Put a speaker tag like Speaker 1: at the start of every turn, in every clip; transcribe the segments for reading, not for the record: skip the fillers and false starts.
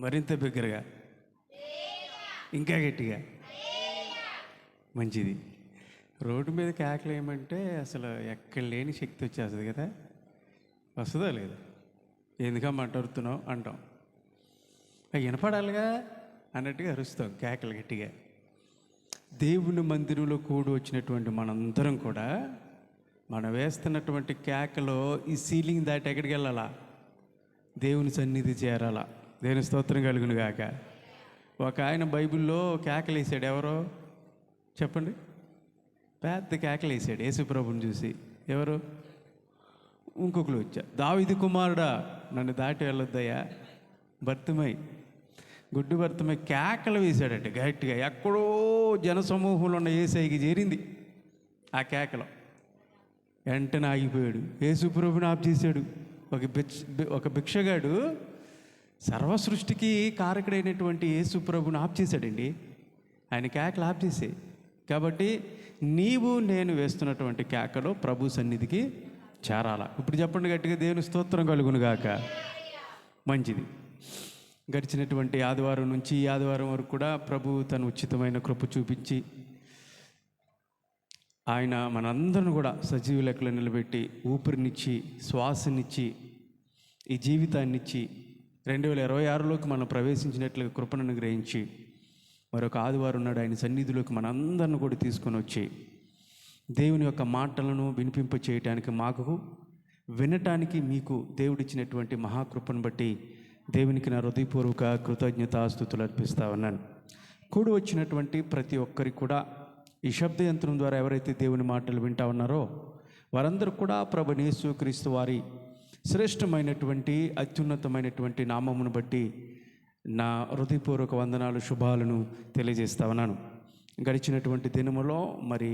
Speaker 1: మరింత బిగ్గరగా, ఇంకా గట్టిగా. మంచిది. రోడ్డు మీద కేకలు ఏమంటే అసలు ఎక్కడ లేని శక్తి వచ్చేస్తుంది కదా. వస్తుందా లేదా? ఎందుకమ్మా అరుతున్నావు అంటాం. వినపడాలిగా అన్నట్టుగా అరుస్తాం కేకలు గట్టిగా. దేవుని మందిరంలో కూడి వచ్చినటువంటి మనందరం కూడా మనం వేస్తున్నటువంటి కేకలో ఈ సీలింగ్ దాటి ఎక్కడికి వెళ్ళాలా? దేవుని సన్నిధి చేరాలా. దేవుని స్తోత్రం కలుగును గాక. ఒక ఆయన బైబిల్లో కేకలు వేసాడు. ఎవరో చెప్పండి? పెద్ద కేకలు వేసాడు యేసుప్రభుని చూసి. ఎవరు? ఇంకొకరు వచ్చా, దావీదు కుమారుడా నన్ను దాటి వెళ్ళొద్దయ్యా. భర్తమై, గుడ్డు భర్తమై కేకలు వేశాడంటే గట్టిగా. ఎక్కడో జనసమూహంలో ఉన్న యేసయ్యకి చేరింది ఆ కేకలో. వెంటనే ఆగిపోయాడు. యేసుప్రభుని ఆఫ్ చేశాడు. ఒక భిక్షగాడు సర్వ సృష్టికి కారకుడైనటువంటి యేసుప్రభుని ఆఫ్ చేశాడండి. ఆయన కేకలు ఆఫ్ చేసే. కాబట్టి నీవు నేను వేస్తున్నటువంటి కేకలో ప్రభు సన్నిధికి చేరాలా. ఇప్పుడు చెప్పండి గట్టిగా, దేవుని స్తోత్రం కలుగును గాక. మంచిది. గడిచినటువంటి ఆదివారం నుంచి ఈ ఆదివారం వరకు కూడా ప్రభు తన ఉచితమైన కృప చూపించి ఆయన మనందరిని కూడా సజీవ లెక్కలో నిలబెట్టి ఊపిరినిచ్చి శ్వాసనిచ్చి ఈ జీవితాన్నిచ్చి 2026లోకి మనం ప్రవేశించినట్లుగా కృపను అనుగ్రహించి మరొక ఆదివారం నాడు ఆయన సన్నిధిలోకి మనందరిని కూడా తీసుకొని వచ్చి దేవుని యొక్క మాటలను వినిపింప చేయటానికి, మాకు వినటానికి మీకు దేవుడిచ్చినటువంటి మహాకృపను బట్టి దేవునికి నా హృదయపూర్వక కృతజ్ఞతాస్తుతులు అర్పిస్తా ఉన్నాను. కూడి వచ్చినటువంటి ప్రతి ఒక్కరికి కూడా ఈ శబ్దయంత్రం ద్వారా ఎవరైతే దేవుని మాటలు వింటా ఉన్నారో వారందరూ కూడా ప్రభువైన యేసుక్రీస్తు వారి శ్రేష్టమైనటువంటి అత్యున్నతమైనటువంటి నామమును బట్టి నా హృదయపూర్వక వందనాలు, శుభాలను తెలియజేస్తా ఉన్నాను. గడిచినటువంటి దినములో మరి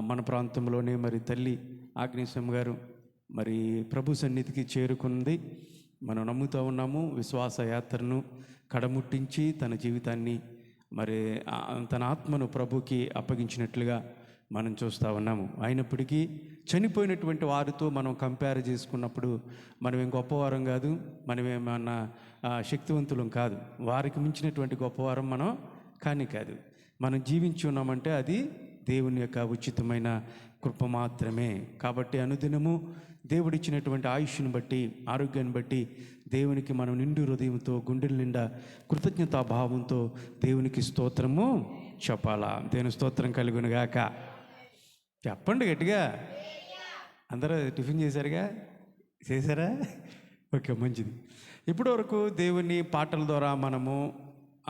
Speaker 1: మన ప్రాంతంలోనే మరి తల్లి ఆగ్నేశం గారు మరి ప్రభు సన్నిధికి చేరుకుంది. మనం నమ్ముతూ ఉన్నాము. విశ్వాస యాత్రను కడముట్టించి తన జీవితాన్ని మరి తన ఆత్మను ప్రభుకి అప్పగించినట్లుగా మనం చూస్తూ ఉన్నాము. అయినప్పటికీ చనిపోయినటువంటి వారితో మనం కంపేర్ చేసుకున్నప్పుడు మనమేం గొప్పవారం కాదు, మనమేమన్నా శక్తివంతులం కాదు. వారికి మించినటువంటి గొప్పవారం మనం కాదు. మనం జీవించి ఉన్నామంటే అది దేవుని యొక్క ఉచితమైన కృప మాత్రమే. కాబట్టి అనుదినము దేవుడిచ్చినటువంటి ఆయుష్ను బట్టి, ఆరోగ్యాన్ని బట్టి దేవునికి మనం నిండు హృదయంతో, గుండెల నిండా కృతజ్ఞతాభావంతో దేవునికి స్తోత్రము చెప్పాలా. దేవుని స్తోత్రం కలుగును గాక. చెప్పండి గట్టిగా. అందరూ టిఫిన్ చేశారుగా? చేశారా? ఓకే, మంచిది. ఇప్పటి వరకు దేవుని పాటల ద్వారా మనము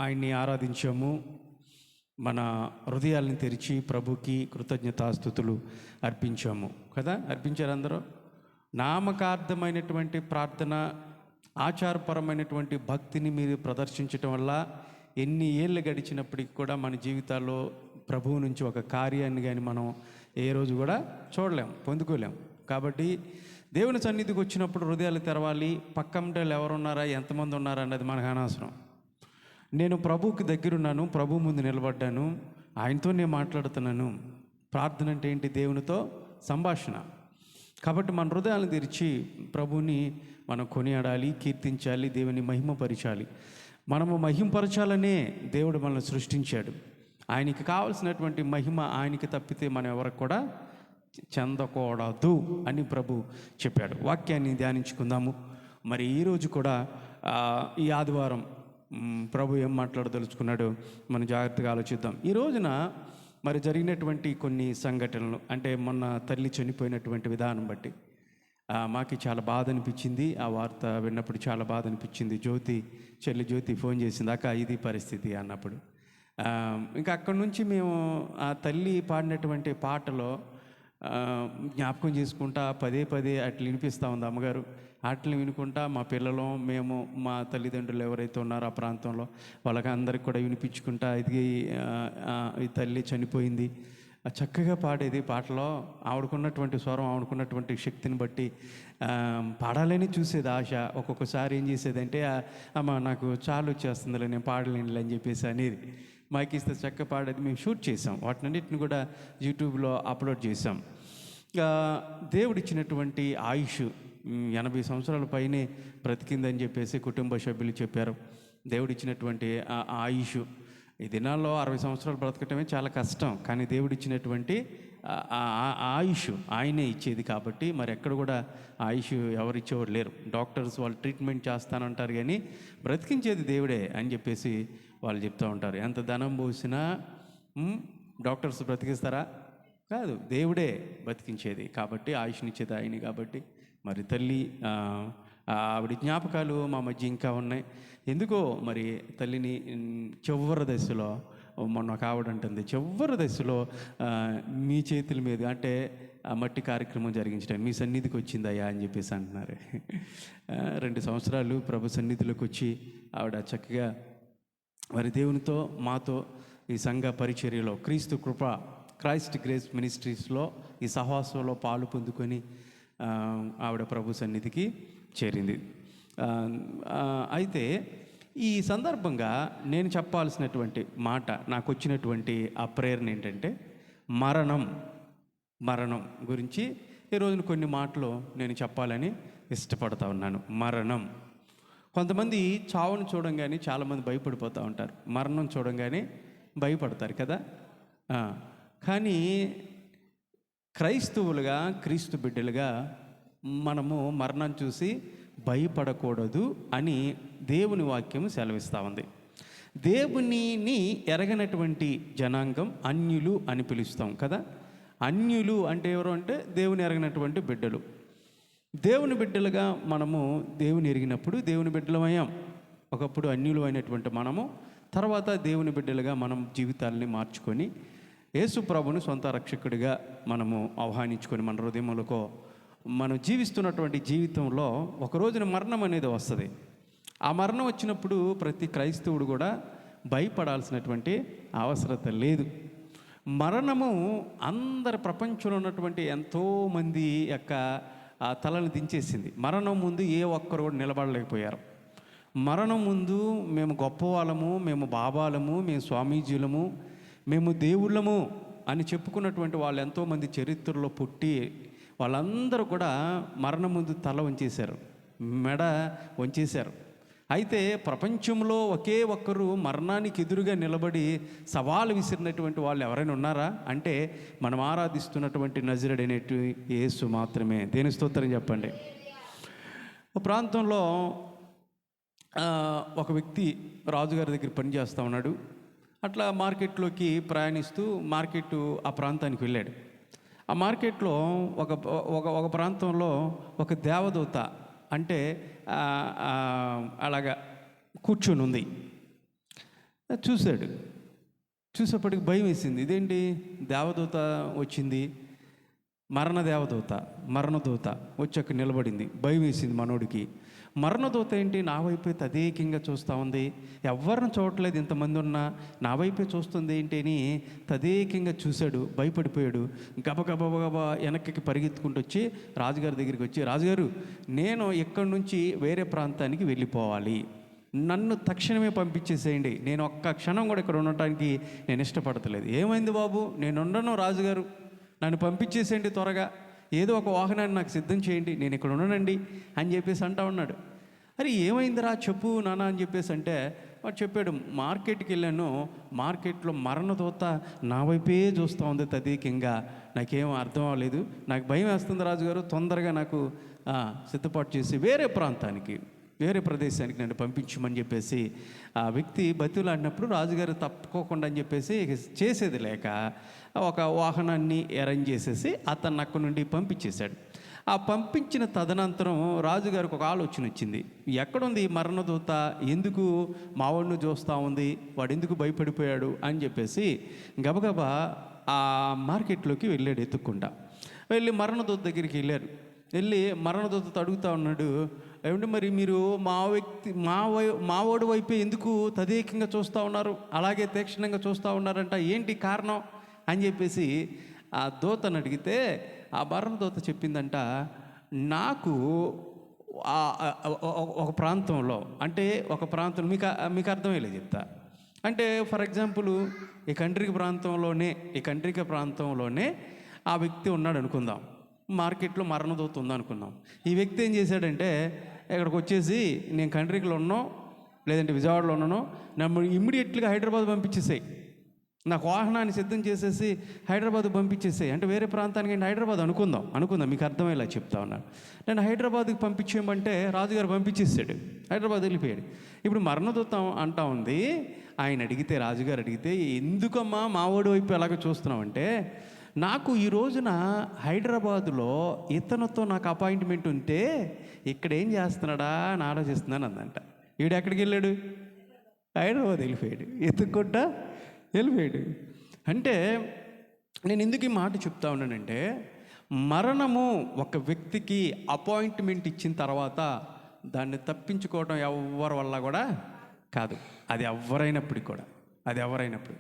Speaker 1: ఆయన్ని ఆరాధించాము. మన హృదయాలను తెరిచి ప్రభుకి కృతజ్ఞతాస్తుతులు అర్పించాము కదా. అర్పించారు అందరూ. నామకార్థమైనటువంటి ప్రార్థన, ఆచారపరమైనటువంటి భక్తిని మీరు ప్రదర్శించటం వల్ల ఎన్ని ఏళ్ళు గడిచినప్పటికీ కూడా మన జీవితాల్లో ప్రభువు నుంచి ఒక కార్యాన్ని కానీ మనం ఏ రోజు కూడా చూడలేం, పొందుకోలేం. కాబట్టి దేవుని సన్నిధికి వచ్చినప్పుడు హృదయాలు తెరవాలి. పక్కంటలు ఎవరున్నారా, ఎంతమంది ఉన్నారా అన్నది మనకు అనవసరం. నేను ప్రభువుకి దగ్గరున్నాను, ప్రభు ముందు నిలబడ్డాను, ఆయనతో నేను మాట్లాడుతున్నాను. ప్రార్థన అంటే ఏంటి? దేవునితో సంభాషణ. కాబట్టి మన హృదయాలను తెరిచి ప్రభువుని మనం కొనియాడాలి, కీర్తించాలి, దేవుని మహిమపరచాలి. మనము మహిమపరచాలనే దేవుడు మనల్ని సృష్టించాడు. ఆయనకి కావలసినటువంటి మహిమ ఆయనకి తప్పితే మనం ఎవరికి కూడా చెందకూడదు అని ప్రభు చెప్పాడు. వాక్యాన్ని ధ్యానించుకుందాము. మరి ఈరోజు కూడా ఈ ఆదివారం ప్రభు ఏం మాట్లాడదలుచుకున్నాడో మనం జాగ్రత్తగా ఆలోచిద్దాం. ఈ రోజున మరి జరిగినటువంటి కొన్ని సంఘటనలు, అంటే మొన్న తల్లి చనిపోయినటువంటి విధానం బట్టి మాకు చాలా బాధ అనిపించింది. ఆ వార్త విన్నప్పుడు చాలా బాధ అనిపించింది. చెల్లి జ్యోతి ఫోన్ చేసింది, అక్క ఇది పరిస్థితి అన్నప్పుడు. ఇంకా అక్కడి నుంచి మేము ఆ తల్లి పాడినటువంటి పాటలో జ్ఞాపకం చేసుకుంటా పదే అట్లా వినిపిస్తూ ఉంది అమ్మగారు. అట్లా వినుకుంటా మా పిల్లలు, మేము, మా తల్లిదండ్రులు ఎవరైతే ఉన్నారో ఆ ప్రాంతంలో వాళ్ళకి అందరికి కూడా వినిపించుకుంటా ఇది ఈ తల్లి చనిపోయింది చక్కగా పాడేది. పాటలో ఆవిడకున్నటువంటి స్వరం, ఆవిడకున్నటువంటి శక్తిని బట్టి పాడాలని చూసేది ఆశ. ఒక్కొక్కసారి ఏం చేసేదంటే, అమ్మ నాకు చాలు వచ్చేస్తుందిలే, నేను పాడలేనులే అని చెప్పేసి అనేది. మాకు ఇస్తే చక్క పాడేది. మేము షూట్ చేసాం, వాటినన్నిటిని కూడా యూట్యూబ్లో అప్లోడ్ చేసాం. దేవుడిచ్చినటువంటి ఆయుష్ 80 సంవత్సరాల పైనే బ్రతికిందని చెప్పేసి కుటుంబ సభ్యులు చెప్పారు. దేవుడిచ్చినటువంటి ఆయుష్ ఈ దినాల్లో 60 సంవత్సరాలు బ్రతకటమే చాలా కష్టం. కానీ దేవుడిచ్చినటువంటి ఆయుష్ ఆయనే ఇచ్చేది కాబట్టి మరి ఎక్కడ కూడా ఆయుష్ ఎవరు ఇచ్చేవారు లేరు. డాక్టర్స్ వాళ్ళు ట్రీట్మెంట్ చేస్తానంటారు కానీ బ్రతికించేది దేవుడే అని చెప్పేసి వాళ్ళు చెప్తూ ఉంటారు. ఎంత ధనం పోసినా డాక్టర్స్ బ్రతికిస్తారా? కాదు, దేవుడే బతికించేది. కాబట్టి ఆయుష్నిచ్చేది ఆయనే. కాబట్టి మరి తల్లి ఆవిడ జ్ఞాపకాలు మా మధ్య ఇంకా ఉన్నాయి. ఎందుకో మరి తల్లిని చివరి దశలో మొన్న ఒక ఆవిడ అంటుంది, చివరి దశలో మీ చేతుల మీద అంటే ఆ మట్టి కార్యక్రమం జరిగించడం మీ సన్నిధికి వచ్చిందయ్యా అని చెప్పేసి అంటున్నారు. 2 సంవత్సరాలు ప్రభు సన్నిధిలోకి వచ్చి ఆవిడ చక్కగా మరి దేవునితో మాతో ఈ సంఘ పరిచర్యలో క్రైస్ట్ గ్రేస్ మినిస్ట్రీస్లో ఈ సహవాసంలో పాలు పొందుకొని ఆవిడ ప్రభు సన్నిధికి చేరింది. అయితే ఈ సందర్భంగా నేను చెప్పాల్సినటువంటి మాట, నాకు వచ్చినటువంటి ఆ ప్రేరణ ఏంటంటే మరణం గురించి ఈరోజున కొన్ని మాటలు నేను చెప్పాలని ఇష్టపడతా ఉన్నాను. మరణం. కొంతమంది చావును చూడంగానే చాలామంది భయపడిపోతూ ఉంటారు, మరణం చూడంగానే భయపడతారు కదా. కానీ క్రైస్తవులుగా, క్రీస్తు బిడ్డలుగా మనము మరణం చూసి భయపడకూడదు అని దేవుని వాక్యం సెలవిస్తూ ఉంది. దేవునిని ఎరగనటువంటి జనాంగం అన్యులు అని పిలుస్తాం కదా. అన్యులు అంటే ఎవరు అంటే దేవుని ఎరగనటువంటి బిడ్డలు. దేవుని బిడ్డలుగా మనము దేవుని ఎరిగినప్పుడు దేవుని బిడ్డలమయ్యాం. ఒకప్పుడు అన్యులు అయినటువంటి మనము తర్వాత దేవుని బిడ్డలుగా మనం జీవితాలని మార్చుకొని యేసు ప్రభుని సొంత రక్షకుడిగా మనము ఆహ్వానించుకొని మన హృదయములకో మనం జీవిస్తున్నటువంటి జీవితంలో ఒక రోజున మరణం అనేది వస్తుంది. ఆ మరణం వచ్చినప్పుడు ప్రతి క్రైస్తవుడు కూడా భయపడాల్సినటువంటి అవసరత లేదు. మరణము అందరి ప్రపంచంలో ఉన్నటువంటి ఎంతోమంది యొక్క తలను దించేసింది. మరణం ముందు ఏ ఒక్కరు కూడా నిలబడలేకపోయారు. మరణం ముందు మేము గొప్పవాళ్ళము, మేము బాబాలము, మేము స్వామీజీలము, మేము దేవుళ్ళము అని చెప్పుకున్నటువంటి వాళ్ళు ఎంతోమంది చరిత్రలో పుట్టి వాళ్ళందరూ కూడా మరణం ముందు తల వంచేశారు, మెడ వంచేశారు. అయితే ప్రపంచంలో ఒకే ఒక్కరు మరణానికి ఎదురుగా నిలబడి సవాలు విసిరినటువంటి వాళ్ళు ఎవరైనా ఉన్నారా అంటే మనం ఆరాధిస్తున్నటువంటి నజరేయుడైనటువంటి యేసు మాత్రమే. దేని స్తోత్రం చెప్పండి. ఒక ప్రాంతంలో ఒక వ్యక్తి రాజుగారి దగ్గర పనిచేస్తూ ఉన్నాడు. అట్లా మార్కెట్లోకి ప్రయాణిస్తూ ఆ ప్రాంతానికి వెళ్ళాడు. ఆ మార్కెట్లో ఒక ప్రాంతంలో ఒక దేవదూత అంటే అలాగా కూర్చొని ఉంది. చూసేప్పటికి భయం వేసింది. ఇదేంటి దేవదూత వచ్చింది, మరణదూత వచ్చి అక్కడ నిలబడింది. భయం వేసింది మనోడికి. మరణదూత ఏంటి నా వైపే తదేకంగా చూస్తూ ఉంది, ఎవరిని చూడట్లేదు, ఇంతమంది ఉన్నా నా వైపే చూస్తుంది ఏంటి అని తదేకంగా చూశాడు. భయపడిపోయాడు. గబగబా వెనక్కి పరిగెత్తుకుంటూ వచ్చి రాజుగారి దగ్గరికి వచ్చి, రాజుగారు నేను ఇక్కడి నుంచి వేరే ప్రాంతానికి వెళ్ళిపోవాలి, నన్ను తక్షణమే పంపించేసేయండి, నేను ఒక్క క్షణం కూడా ఇక్కడ ఉండటానికి నేను ఇష్టపడతలేదు. ఏమైంది బాబు, నేను ఉండను రాజుగారు, నన్ను పంపించేసేయండి త్వరగా, ఏదో ఒక వాహనాన్ని నాకు సిద్ధం చేయండి, నేను ఇక్కడ ఉండనండి అని చెప్పేసి అంటా ఉన్నాడు. అరే ఏమైందిరా చెప్పు నాన్న అని చెప్పేసి అంటే వాడు చెప్పాడు, మార్కెట్కి వెళ్ళాను, మార్కెట్లో మరణదూత నా వైపే చూస్తూ ఉంది తదేకంగా, నాకేం అర్థం అవ్వలేదు, నాకు భయం వేస్తుంది రాజుగారు, తొందరగా నాకు సిద్ధపాటు చేసి వేరే ప్రదేశానికి నన్ను పంపించమని చెప్పేసి ఆ వ్యక్తి బతిలాడినప్పుడు రాజుగారు తప్పుకోకుండా అని చెప్పేసి చేసేది లేక ఒక వాహనాన్ని అరేంజ్ చేసేసి అతన్ని అక్కడి నుండి పంపించేశాడు. ఆ పంపించిన తదనంతరం రాజుగారికి ఒక ఆలోచన వచ్చింది. ఎక్కడుంది ఈ మరణదూత, ఎందుకు మావాడిని చూస్తూ ఉంది, వాడు ఎందుకు భయపడిపోయాడు అని చెప్పేసి గబగబా ఆ మార్కెట్లోకి వెళ్ళాడు ఎత్తుక్కుంటా. వెళ్ళి మరణదూత దగ్గరికి వెళ్ళి మరణదూత అడుగుతూ ఉన్నాడు, ఏమంటే మరి మీరు మావాడి వైపే ఎందుకు తదేకంగా చూస్తూ ఉన్నారు, అలాగే తీక్షణంగా చూస్తూ ఉన్నారంట, ఏంటి కారణం అని చెప్పేసి ఆ దూతను అడిగితే ఆ మరణదూత చెప్పిందంట, నాకు ఒక ప్రాంతంలో మీకు అర్థమయ్యేలా చెప్తా. అంటే ఫర్ ఎగ్జాంపుల్ ఈ కంట్రిక ప్రాంతంలోనే ఆ వ్యక్తి ఉన్నాడు అనుకుందాం. మార్కెట్లో మరణదూత ఉందనుకున్నాం. ఈ వ్యక్తి ఏం చేశాడంటే ఇక్కడికి వచ్చేసి నేను కంట్రీలో ఉన్నాం, లేదంటే విజయవాడలో ఉన్నాను, నన్ను ఇమ్మీడియట్గా హైదరాబాద్ పంపించేసాయి, నాకు వాహనాన్ని సిద్ధం చేసేసి హైదరాబాద్ పంపించేసాయి అంటే వేరే ప్రాంతానికి ఏంటి హైదరాబాద్ అనుకుందాం మీకు అర్థమయ్యేలా చెప్తా ఉన్నాను. నేను హైదరాబాద్కి పంపించేయమంటే రాజుగారు పంపించేసాడు, హైదరాబాద్ వెళ్ళిపోయాడు. ఇప్పుడు మరణదూత అంటా ఉంది. రాజుగారు అడిగితే ఎందుకమ్మా మావోడి వైపు ఎలాగ చూస్తున్నామంటే, నాకు ఈ రోజున హైదరాబాదులో ఇతనితో నాకు అపాయింట్మెంట్ ఉంటే ఇక్కడ ఏం చేస్తున్నాడా అని ఆలోచిస్తున్నాను అందంట. వీడు ఎక్కడికి వెళ్ళాడు? హైదరాబాద్ వెళ్ళిపోయాడు, ఎత్తుక్కుంటా వెళ్ళిపోయాడు. అంటే నేను ఎందుకు ఈ మాట చెప్తా ఉన్నానంటే, మరణము ఒక వ్యక్తికి అపాయింట్మెంట్ ఇచ్చిన తర్వాత దాన్ని తప్పించుకోవడం ఎవరి వల్ల కూడా కాదు. అది ఎవరైనప్పుడు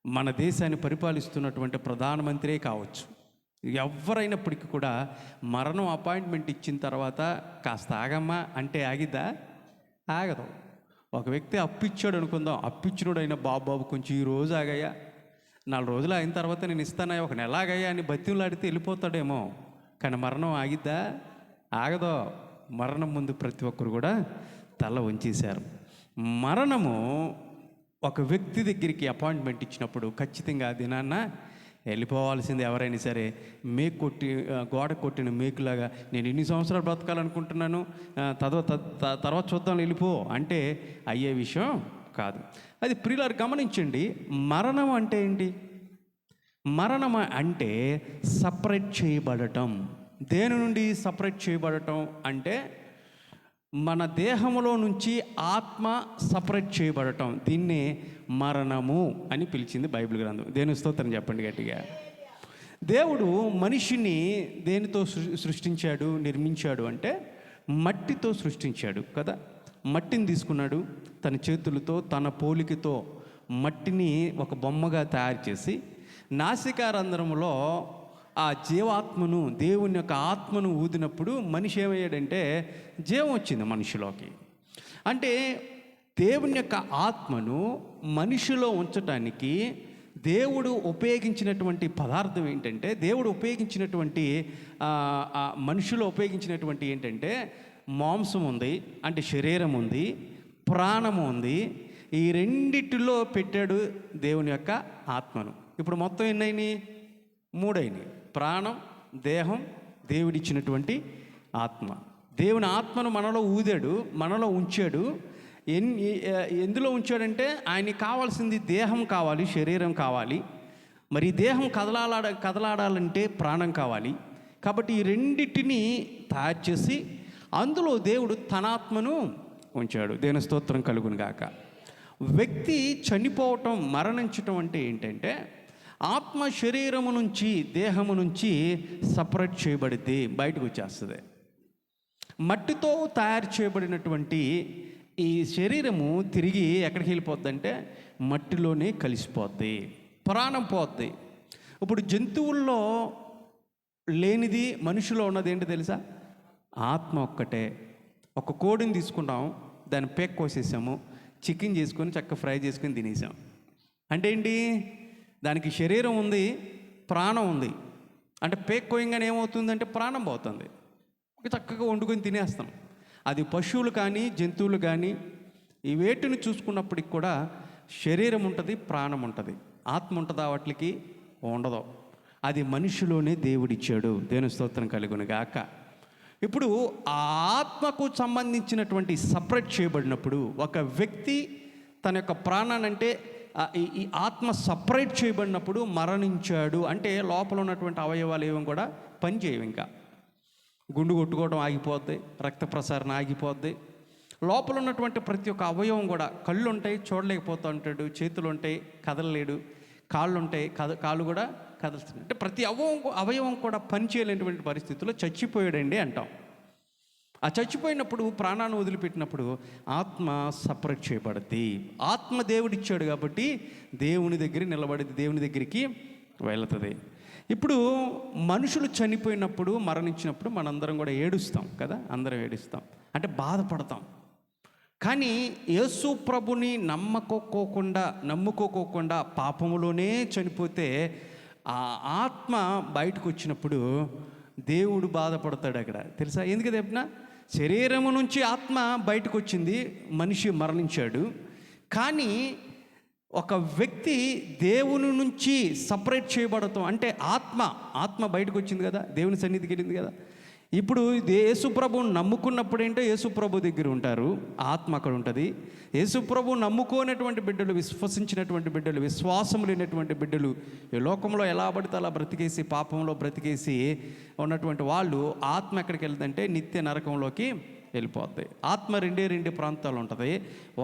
Speaker 1: మన దేశాన్ని పరిపాలిస్తున్నటువంటి ప్రధానమంత్రే కావచ్చు, ఎవరైనప్పటికీ కూడా మరణం అపాయింట్మెంట్ ఇచ్చిన తర్వాత కాస్త ఆగమ్మా అంటే ఆగిద్దా? ఆగదు. ఒక వ్యక్తి అప్పిచ్చాడు అనుకుందాం, అప్పిచ్చినోడైనా బాబు కొంచెం ఈ రోజు ఆగయ్యా, 4 రోజులు అయిన తర్వాత నేను ఇస్తానయ్యా, 1 నెల ఆగయ్యా అని బతిమలాడితే వెళ్ళిపోతాడేమో. కానీ మరణం ఆగిద్దా? ఆగదో. మరణం ముందు ప్రతి ఒక్కరు కూడా తల వంచేశారు. మరణము ఒక వ్యక్తి దగ్గరికి అపాయింట్మెంట్ ఇచ్చినప్పుడు ఖచ్చితంగా ఆ దినాన్న వెళ్ళిపోవాల్సింది. ఎవరైనా సరే గోడ కొట్టిన మేకులాగా నేను ఇన్ని సంవత్సరాలు బ్రతకాలనుకుంటున్నాను, తర్వాత చూద్దాం వెళ్ళిపో అంటే అయ్యే విషయం కాదు. అది ప్రియులారు గమనించండి. మరణం అంటే ఏంటి? మరణం అంటే సపరేట్ చేయబడటం. దేని నుండి సపరేట్ చేయబడటం అంటే మన దేహంలో నుంచి ఆత్మ సపరేట్ చేయబడటం. దీన్నే మరణము అని పిలిచింది బైబిల్ గ్రంథం. దేని స్తోత్రం చెప్పండి గట్టిగా. దేవుడు మనిషిని దేనితో సృష్టించాడు, నిర్మించాడు అంటే మట్టితో సృష్టించాడు కదా. మట్టిని తీసుకున్నాడు, తన చేతులతో తన పోలికతో మట్టిని ఒక బొమ్మగా తయారు చేసి నాసికారంధ్రములో ఆ జీవాత్మను, దేవుని యొక్క ఆత్మను ఊదినప్పుడు మనిషి ఏమయ్యాడంటే జీవం వచ్చింది మనిషిలోకి. అంటే దేవుని యొక్క ఆత్మను మనిషిలో ఉంచటానికి దేవుడు ఉపయోగించినటువంటి పదార్థం ఏంటంటే, దేవుడు ఉపయోగించినటువంటి మనిషిలో ఉపయోగించినటువంటి ఏంటంటే మాంసం ఉంది, అంటే శరీరం ఉంది, ప్రాణము ఉంది. ఈ రెండిటిలో పెట్టాడు దేవుని యొక్క ఆత్మను. ఇప్పుడు మొత్తం ఎన్నైనాయి? 3 అయినాయి. ప్రాణం, దేహం, దేవుడిచ్చినటువంటి ఆత్మ. దేవుని ఆత్మను మనలో ఊదాడు, మనలో ఉంచాడు. ఎందులో ఉంచాడంటే ఆయనకి కావాల్సింది దేహం కావాలి, శరీరం కావాలి. మరి దేహం కదలాడాలంటే ప్రాణం కావాలి. కాబట్టి ఈ రెండిటిని తయారు చేసి అందులో దేవుడు తన ఆత్మను ఉంచాడు. దేవుని స్తోత్రం కలుగును గాక. వ్యక్తి చనిపోవటం, మరణించటం అంటే ఏంటంటే ఆత్మ శరీరము నుంచి, దేహము నుంచి సపరేట్ చేయబడితే బయటకు వచ్చేస్తుంది. మట్టితో తయారు చేయబడినటువంటి ఈ శరీరము తిరిగి ఎక్కడికి వెళ్ళిపోద్ది అంటే మట్టిలోనే కలిసిపోద్ది, ప్రాణం పోద్ది. ఇప్పుడు జంతువుల్లో లేనిది మనిషిలో ఉన్నది ఏంటి తెలుసా? ఆత్మ ఒక్కటే. ఒక కోడిని తీసుకుంటాం, దాన్ని పేక్ కోసేసాము, చికెన్ చేసుకొని చక్కగా ఫ్రై చేసుకొని తినేసాం. అంటే ఏంటి? దానికి శరీరం ఉంది, ప్రాణం ఉంది. అంటే పేక్ కోయంగానే ఏమవుతుందంటే ప్రాణం పోతుంది. చక్కగా వండుకొని తినేస్తాం. అది పశువులు కానీ జంతువులు కానీ ఈ వేటిని చూసుకున్నప్పటికి కూడా శరీరం ఉంటుంది, ప్రాణం ఉంటుంది. ఆత్మ ఉంటుందా? వాటికి ఉండదు. అది మనిషిలోనే దేవుడిచ్చాడు. దేవుని స్తోత్రం కలుగును గాక. ఇప్పుడు ఆ ఆత్మకు సంబంధించినటువంటి సపరేట్ చేయబడినప్పుడు ఒక వ్యక్తి తన యొక్క ప్రాణాన్ని, అంటే ఈ ఆత్మ సపరేట్ చేయబడినప్పుడు మరణించాడు అంటే లోపల ఉన్నటువంటి అవయవాలు ఏమో కూడా పనిచేయవు. ఇంకా గుండు కొట్టుకోవడం ఆగిపోద్ది, రక్త ప్రసారణ ఆగిపోద్ది. లోపల ఉన్నటువంటి ప్రతి ఒక్క అవయవం కూడా, కళ్ళు ఉంటాయి చూడలేకపోతూ ఉంటాడు, చేతులు ఉంటాయి కదలలేడు, కాళ్ళు ఉంటాయి కాళ్ళు కూడా కదులుతున్నాయి. అంటే ప్రతి అవయవం కూడా పనిచేయలేనటువంటి పరిస్థితుల్లో చచ్చిపోయాడండి అంటాం. ఆ చచ్చిపోయినప్పుడు, ప్రాణాన్ని వదిలిపెట్టినప్పుడు ఆత్మ సపరేట్ చేయబడుద్ది. ఆత్మ దేవుడిచ్చాడు కాబట్టి దేవుని దగ్గర నిలబడింది, దేవుని దగ్గరికి వెళుతుంది. ఇప్పుడు మనుషులు చనిపోయినప్పుడు, మరణించినప్పుడు మనందరం కూడా ఏడుస్తాం కదా, అందరం ఏడుస్తాం, అంటే బాధపడతాం. కానీ యేసు ప్రభుని నమ్ముకోకుండా పాపములోనే చనిపోతే ఆ ఆత్మ బయటకు వచ్చినప్పుడు దేవుడు బాధపడతాడు అక్కడ. తెలుసా ఎందుకు చెప్పిన? శరీరము నుంచి ఆత్మ బయటకు వచ్చింది, మనిషి మరణించాడు. కానీ ఒక వ్యక్తి దేవుని నుంచి సపరేట్ చేయబడతాం అంటే ఆత్మ బయటకు వచ్చింది కదా, దేవుని సన్నిధికి వెళ్ళింది కదా. ఇప్పుడు యేసుప్రభుని నమ్ముకున్నప్పుడు ఏంటో యేసుప్రభు దగ్గర ఉంటారు, ఆత్మ అక్కడ ఉంటుంది. యేసుప్రభు నమ్ముకోనటువంటి బిడ్డలు, విశ్వసించినటువంటి బిడ్డలు, విశ్వాసం లేనటువంటి బిడ్డలు ఈ లోకంలో ఎలా పడితే అలా బ్రతికేసి, పాపంలో బ్రతికేసి ఉన్నటువంటి వాళ్ళు ఆత్మ ఎక్కడికి వెళ్తుందంటే నిత్య నరకంలోకి వెళ్ళిపోతాయి. ఆత్మ రెండు ప్రాంతాలు ఉంటుంది.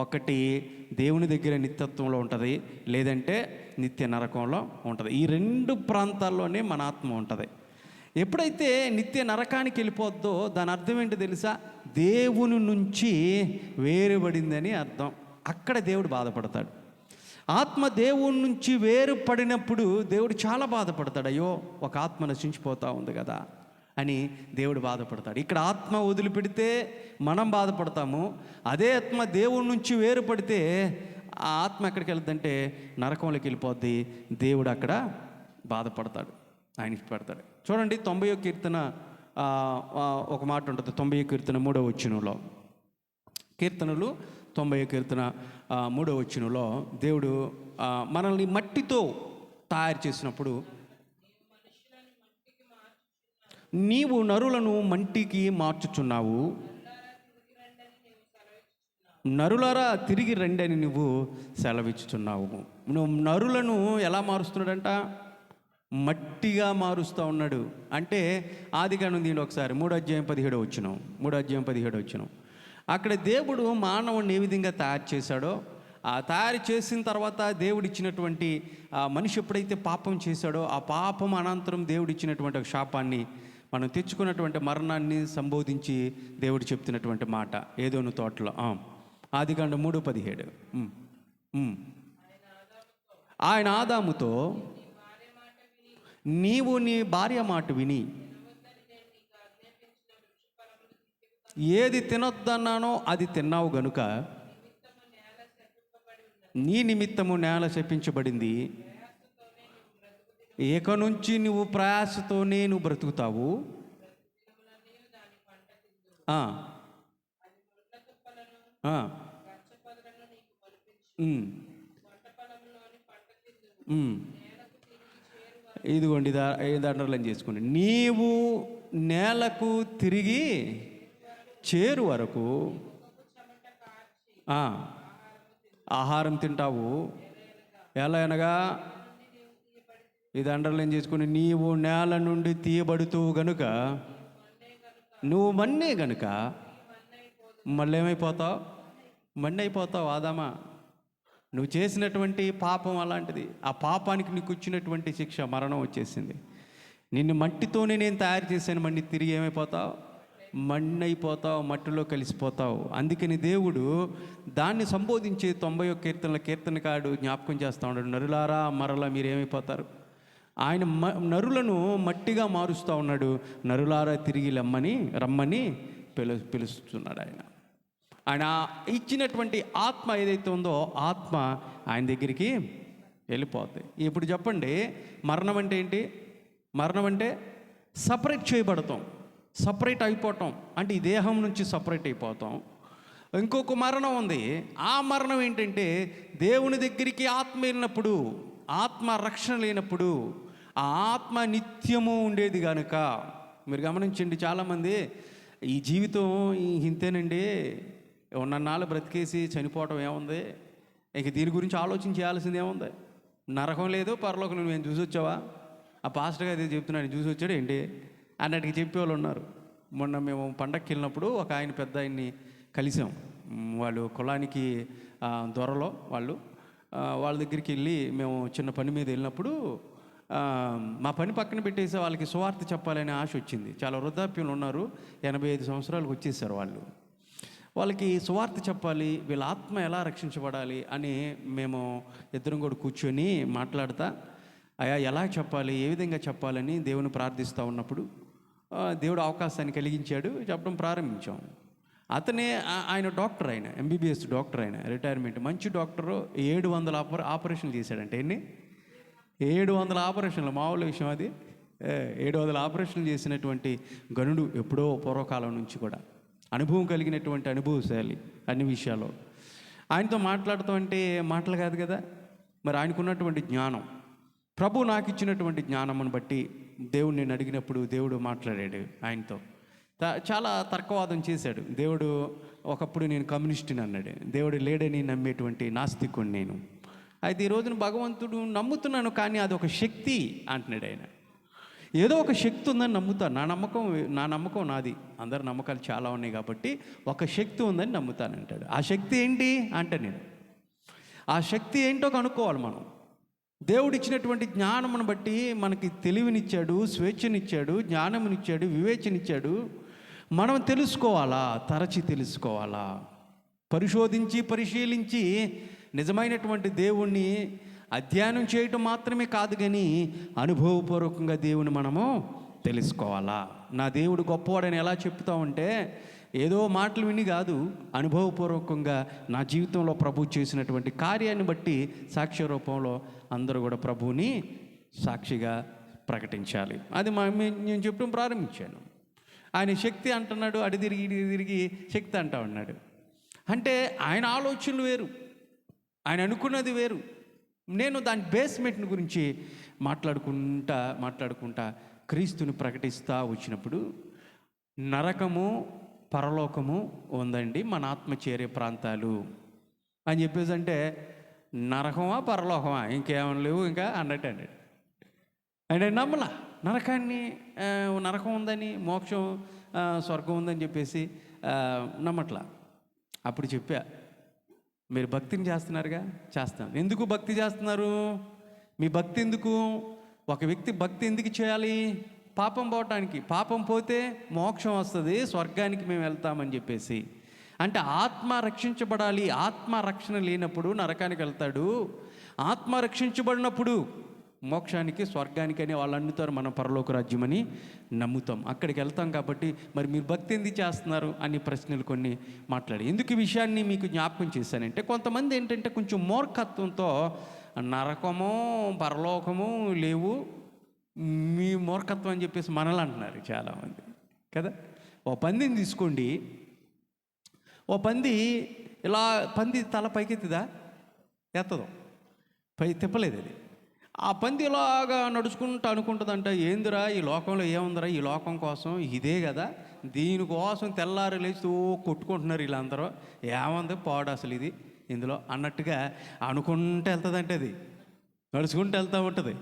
Speaker 1: ఒకటి దేవుని దగ్గర నిత్యత్వంలో ఉంటుంది, లేదంటే నిత్య నరకంలో ఉంటుంది. ఈ 2 ప్రాంతాల్లోనే మన ఆత్మ ఉంటుంది. ఎప్పుడైతే నిత్య నరకానికి వెళ్ళిపోద్దో దాని అర్థం ఏంటో తెలుసా? దేవుని నుంచి వేరుపడిందని అర్థం. అక్కడ దేవుడు బాధపడతాడు. ఆత్మ దేవుని నుంచి వేరుపడినప్పుడు దేవుడు చాలా బాధపడతాడు. అయ్యో, ఒక ఆత్మ నశించిపోతూ ఉంది కదా అని దేవుడు బాధపడతాడు. ఇక్కడ ఆత్మ వదిలిపెడితే మనం బాధపడతాము. అదే ఆత్మ దేవుని నుంచి వేరుపడితే ఆ ఆత్మ ఎక్కడికి వెళ్తుందంటే నరకంలోకి వెళ్ళిపోద్ది. దేవుడు అక్కడ బాధపడతాడు, ఆయన పెడతాడు. చూడండి 90వ కీర్తన ఒక మాట ఉంటుంది. 90వ కీర్తన 3వ వచనంలో, కీర్తనలు 90వ కీర్తన 3వ వచనంలో దేవుడు మనల్ని మట్టితో తయారు చేసినప్పుడు, నీవు నరులను మంటికి మార్చుచున్నావు, నరులారా తిరిగి రండి అని నువ్వు సెలవిచ్చుచున్నావు. నువ్వు నరులను ఎలా మారుస్తున్నాడంట? మట్టిగా మారుస్తూ ఉన్నాడు. అంటే ఆదికాండం దీని ఒకసారి 3:17 వచ్చినాం. అక్కడ దేవుడు మానవుడిని ఏ విధంగా తయారు చేశాడో, ఆ తయారు చేసిన తర్వాత దేవుడు ఇచ్చినటువంటి మనిషి ఎప్పుడైతే పాపం చేశాడో, ఆ పాపం అనంతరం దేవుడు ఇచ్చినటువంటి ఒక శాపాన్ని, మనం తెచ్చుకున్నటువంటి మరణాన్ని సంబోధించి దేవుడు చెప్తున్నటువంటి మాట ఏదోను తోటలో. ఆదికాండం 3:17. ఆయన ఆదాముతో, నీవు నీ భార్య మాట విని ఏది తినొద్దన్నానో అది తిన్నావు గనుక నీ నిమిత్తము నేల శపించబడింది, ఇక నుంచి నువ్వు ప్రయాసతోనే నువ్వు బ్రతుకుతావు. ఇదిగోండి, ఇది అండర్లైన్ చేసుకోండి. నీవు నేలకు తిరిగి చేరు వరకు ఆహారం తింటావు. ఎలా అనగా, ఇది అండర్లైన్ చేసుకుని, నీవు నేల నుండి తీయబడుతూ గనుక, నువ్వు మన్నే గనుక మళ్ళీ ఏమైపోతావు? మన్ను అయిపోతావు. ఆదామా, నువ్వు చేసినటువంటి పాపం అలాంటిది. ఆ పాపానికి నీకు వచ్చినటువంటి శిక్ష మరణం వచ్చేసింది. నిన్ను మట్టితోనే నేను తయారు చేశాను, మళ్ళీ తిరిగి ఏమైపోతావు? మన్ను అయిపోతావు, మట్టిలో కలిసిపోతావు. అందుకని దేవుడు దాన్ని సంబోధించే 90వ కీర్తనల కీర్తనకారుడు జ్ఞాపకం చేస్తూ ఉన్నాడు. నరులారా మరలా మీరు ఏమైపోతారు? ఆయన నరులను మట్టిగా మారుస్తూ ఉన్నాడు. నరులారా తిరిగి రమ్మని పిలుస్తున్నాడు. ఆయన ఇచ్చినటువంటి ఆత్మ ఏదైతే ఉందో ఆత్మ ఆయన దగ్గరికి వెళ్ళిపోతాయి. ఇప్పుడు చెప్పండి, మరణం అంటే ఏంటి? మరణం అంటే సపరేట్ చేయబడతాం, సపరేట్ అయిపోవటం. అంటే ఈ దేహం నుంచి సపరేట్ అయిపోతాం. ఇంకొక మరణం ఉంది. ఆ మరణం ఏంటంటే దేవుని దగ్గరికి ఆత్మ వెళ్ళినప్పుడు, ఆత్మ రక్షణ లేనప్పుడు, ఆ ఆత్మ నిత్యము ఉండేది కనుక. మీరు గమనించండి, చాలామంది ఈ జీవితం ఇంతేనండి, ఉన్నన్నాళ్ళు బ్రతికేసి చనిపోవటం ఏముంది, ఇంక దీని గురించి ఆలోచన చేయాల్సింది ఏముంది? నరకం లేదు, పరలోకం నువ్వేం చూసి వచ్చావా? ఆ పాస్టర్ గారు చెప్తున్నాడు, చూసి వచ్చాడు ఏంటి అన్నట్టుగా చెప్పేవాళ్ళు ఉన్నారు. మొన్న మేము పండగకి వెళ్ళినప్పుడు ఒక ఆయన పెద్ద ఆయన్ని కలిసాం. వాళ్ళు కులానికి దొరలో వాళ్ళ దగ్గరికి వెళ్ళి మేము చిన్న పని మీద వెళ్ళినప్పుడు మా పని పక్కన పెట్టేసి వాళ్ళకి సువార్త చెప్పాలనే ఆశ వచ్చింది. చాలా వృద్ధాప్యంలో ఉన్నారు, 85 సంవత్సరాలకు వచ్చేసారు వాళ్ళు. వాళ్ళకి సువార్త చెప్పాలి, వీళ్ళ ఆత్మ ఎలా రక్షించబడాలి అని మేము ఇద్దరం కూడా కూర్చొని మాట్లాడతా, అయ్యా ఎలా చెప్పాలి, ఏ విధంగా చెప్పాలని దేవుని ప్రార్థిస్తూ ఉన్నప్పుడు దేవుడు అవకాశాన్ని కలిగించాడు, చెప్పడం ప్రారంభించాం. ఆయన డాక్టర్, ఆయన MBBS డాక్టర్, ఆయన రిటైర్మెంట్, మంచి డాక్టరు. 700 ఆపరేషన్లు చేశాడంటే. ఎన్ని? 700 ఆపరేషన్లు, మామూలు విషయం అది. 700 ఆపరేషన్లు చేసినటువంటి గనుడు, ఎప్పుడో పూర్వకాలం నుంచి కూడా అనుభవం కలిగినటువంటి అనుభవశాలి అన్ని విషయాల్లో. ఆయనతో మాట్లాడుతూ అంటే మాటలు కాదు కదా, మరి ఆయనకున్నటువంటి జ్ఞానం, ప్రభు నాకు ఇచ్చినటువంటి జ్ఞానమును బట్టి దేవుడు నేను అడిగినప్పుడు దేవుడు మాట్లాడాడు ఆయనతో. చాలా తర్కవాదం చేశాడు. దేవుడు ఒకప్పుడు నేను కమ్యూనిస్టుని అన్నాడు. దేవుడు లేడని నమ్మేటువంటి నాస్తికుని నేను. అయితే ఈ రోజున భగవంతుడు నమ్ముతున్నాను, కానీ అది ఒక శక్తి అంటున్నాడు ఆయన. ఏదో ఒక శక్తి ఉందని నమ్ముతాను. నా నమ్మకం నాది. అందరి నమ్మకాలు చాలా ఉన్నాయి కాబట్టి ఒక శక్తి ఉందని నమ్ముతానంటాడు. ఆ శక్తి ఏంటి అంటే నేను ఆ శక్తి ఏంటో కనుక్కోవాలి మనం. దేవుడు ఇచ్చినటువంటి జ్ఞానమును బట్టి మనకి తెలివినిచ్చాడు, స్వేచ్ఛనిచ్చాడు, జ్ఞానమునిచ్చాడు, వివేచనిచ్చాడు. మనం తెలుసుకోవాలా, తరచి తెలుసుకోవాలా, పరిశోధించి పరిశీలించి నిజమైనటువంటి దేవుణ్ణి అధ్యయనం చేయటం మాత్రమే కాదు, కానీ అనుభవపూర్వకంగా దేవుని మనము తెలుసుకోవాలా. నా దేవుడు గొప్పవాడని ఎలా చెప్తామంటే ఏదో మాటలు విని కాదు, అనుభవపూర్వకంగా నా జీవితంలో ప్రభు చేసినటువంటి కార్యాన్ని బట్టి సాక్ష్య రూపంలో అందరూ కూడా ప్రభువుని సాక్షిగా ప్రకటించాలి. అది నేను చెప్పడం ప్రారంభించాను. ఆయన శక్తి అంటున్నాడు, అడి తిరిగి ఇడి తిరిగి శక్తి అంటా ఉన్నాడు. అంటే ఆయన ఆలోచనలు వేరు, ఆయన అనుకున్నది వేరు. నేను దాని బేస్మెంట్ని గురించి మాట్లాడుకుంటా క్రీస్తుని ప్రకటిస్తూ వచ్చినప్పుడు, నరకము పరలోకము ఉందండి, మన ఆత్మ చేరే ప్రాంతాలు అని చెప్పేసి అంటే నరకమా పరలోకమా ఇంకేమైనా లేవు ఇంకా అన్నట్టు అన్నాడు. ఆయన నమ్మలా నరకాన్ని, నరకం ఉందని, మోక్షం స్వర్గం ఉందని చెప్పేసి నమ్మట్లా. అప్పుడు చెప్పా, మీరు భక్తిని చేస్తున్నారుగా, చేస్తాను. ఎందుకు భక్తి చేస్తున్నారు? మీ భక్తి ఎందుకు? ఒక వ్యక్తి భక్తి ఎందుకు చేయాలి? పాపం పోవటానికి. పాపం పోతే మోక్షం వస్తుంది, స్వర్గానికి మేము వెళ్తామని చెప్పేసి. అంటే ఆత్మ రక్షించబడాలి. ఆత్మ రక్షణ లేనప్పుడు నరకానికి వెళ్తాడు, ఆత్మ రక్షించబడినప్పుడు మోక్షానికి, స్వర్గానికి అని వాళ్ళు అన్నుతారు. మనం పరలోక రాజ్యం అని నమ్ముతాం, అక్కడికి వెళ్తాం. కాబట్టి మరి మీరు భక్తి ఎందుకు చేస్తున్నారు అని ప్రశ్నలు కొన్ని మాట్లాడి, ఎందుకు ఈ విషయాన్ని మీకు జ్ఞాపకం చేశానంటే, కొంతమంది ఏంటంటే కొంచెం మూర్ఖత్వంతో నరకము పరలోకము లేవు, మీ మూర్ఖత్వం అని చెప్పేసి మనల్ని అంటున్నారు చాలామంది కదా. ఓ పందిని తీసుకోండి, ఓ పంది ఇలా, పంది తల పైకెత్తుదా? ఎత్తదు, పై తిప్పలేదు అది. ఆ పంది ఇలాగా నడుచుకుంటూ అనుకుంటుందంట, ఏందిరా ఈ లోకంలో ఏముందిరా, ఈ లోకం కోసం ఇదే కదా, దీనికోసం తెల్లారి లేచి కొట్టుకుంటున్నారు వీళ్ళందరూ, ఏముంది పాడు అసలు ఇది ఇందులో అన్నట్టుగా అనుకుంటూ వెళ్తుందంటే, అది నడుచుకుంటూ వెళ్తూ ఉంటుంది.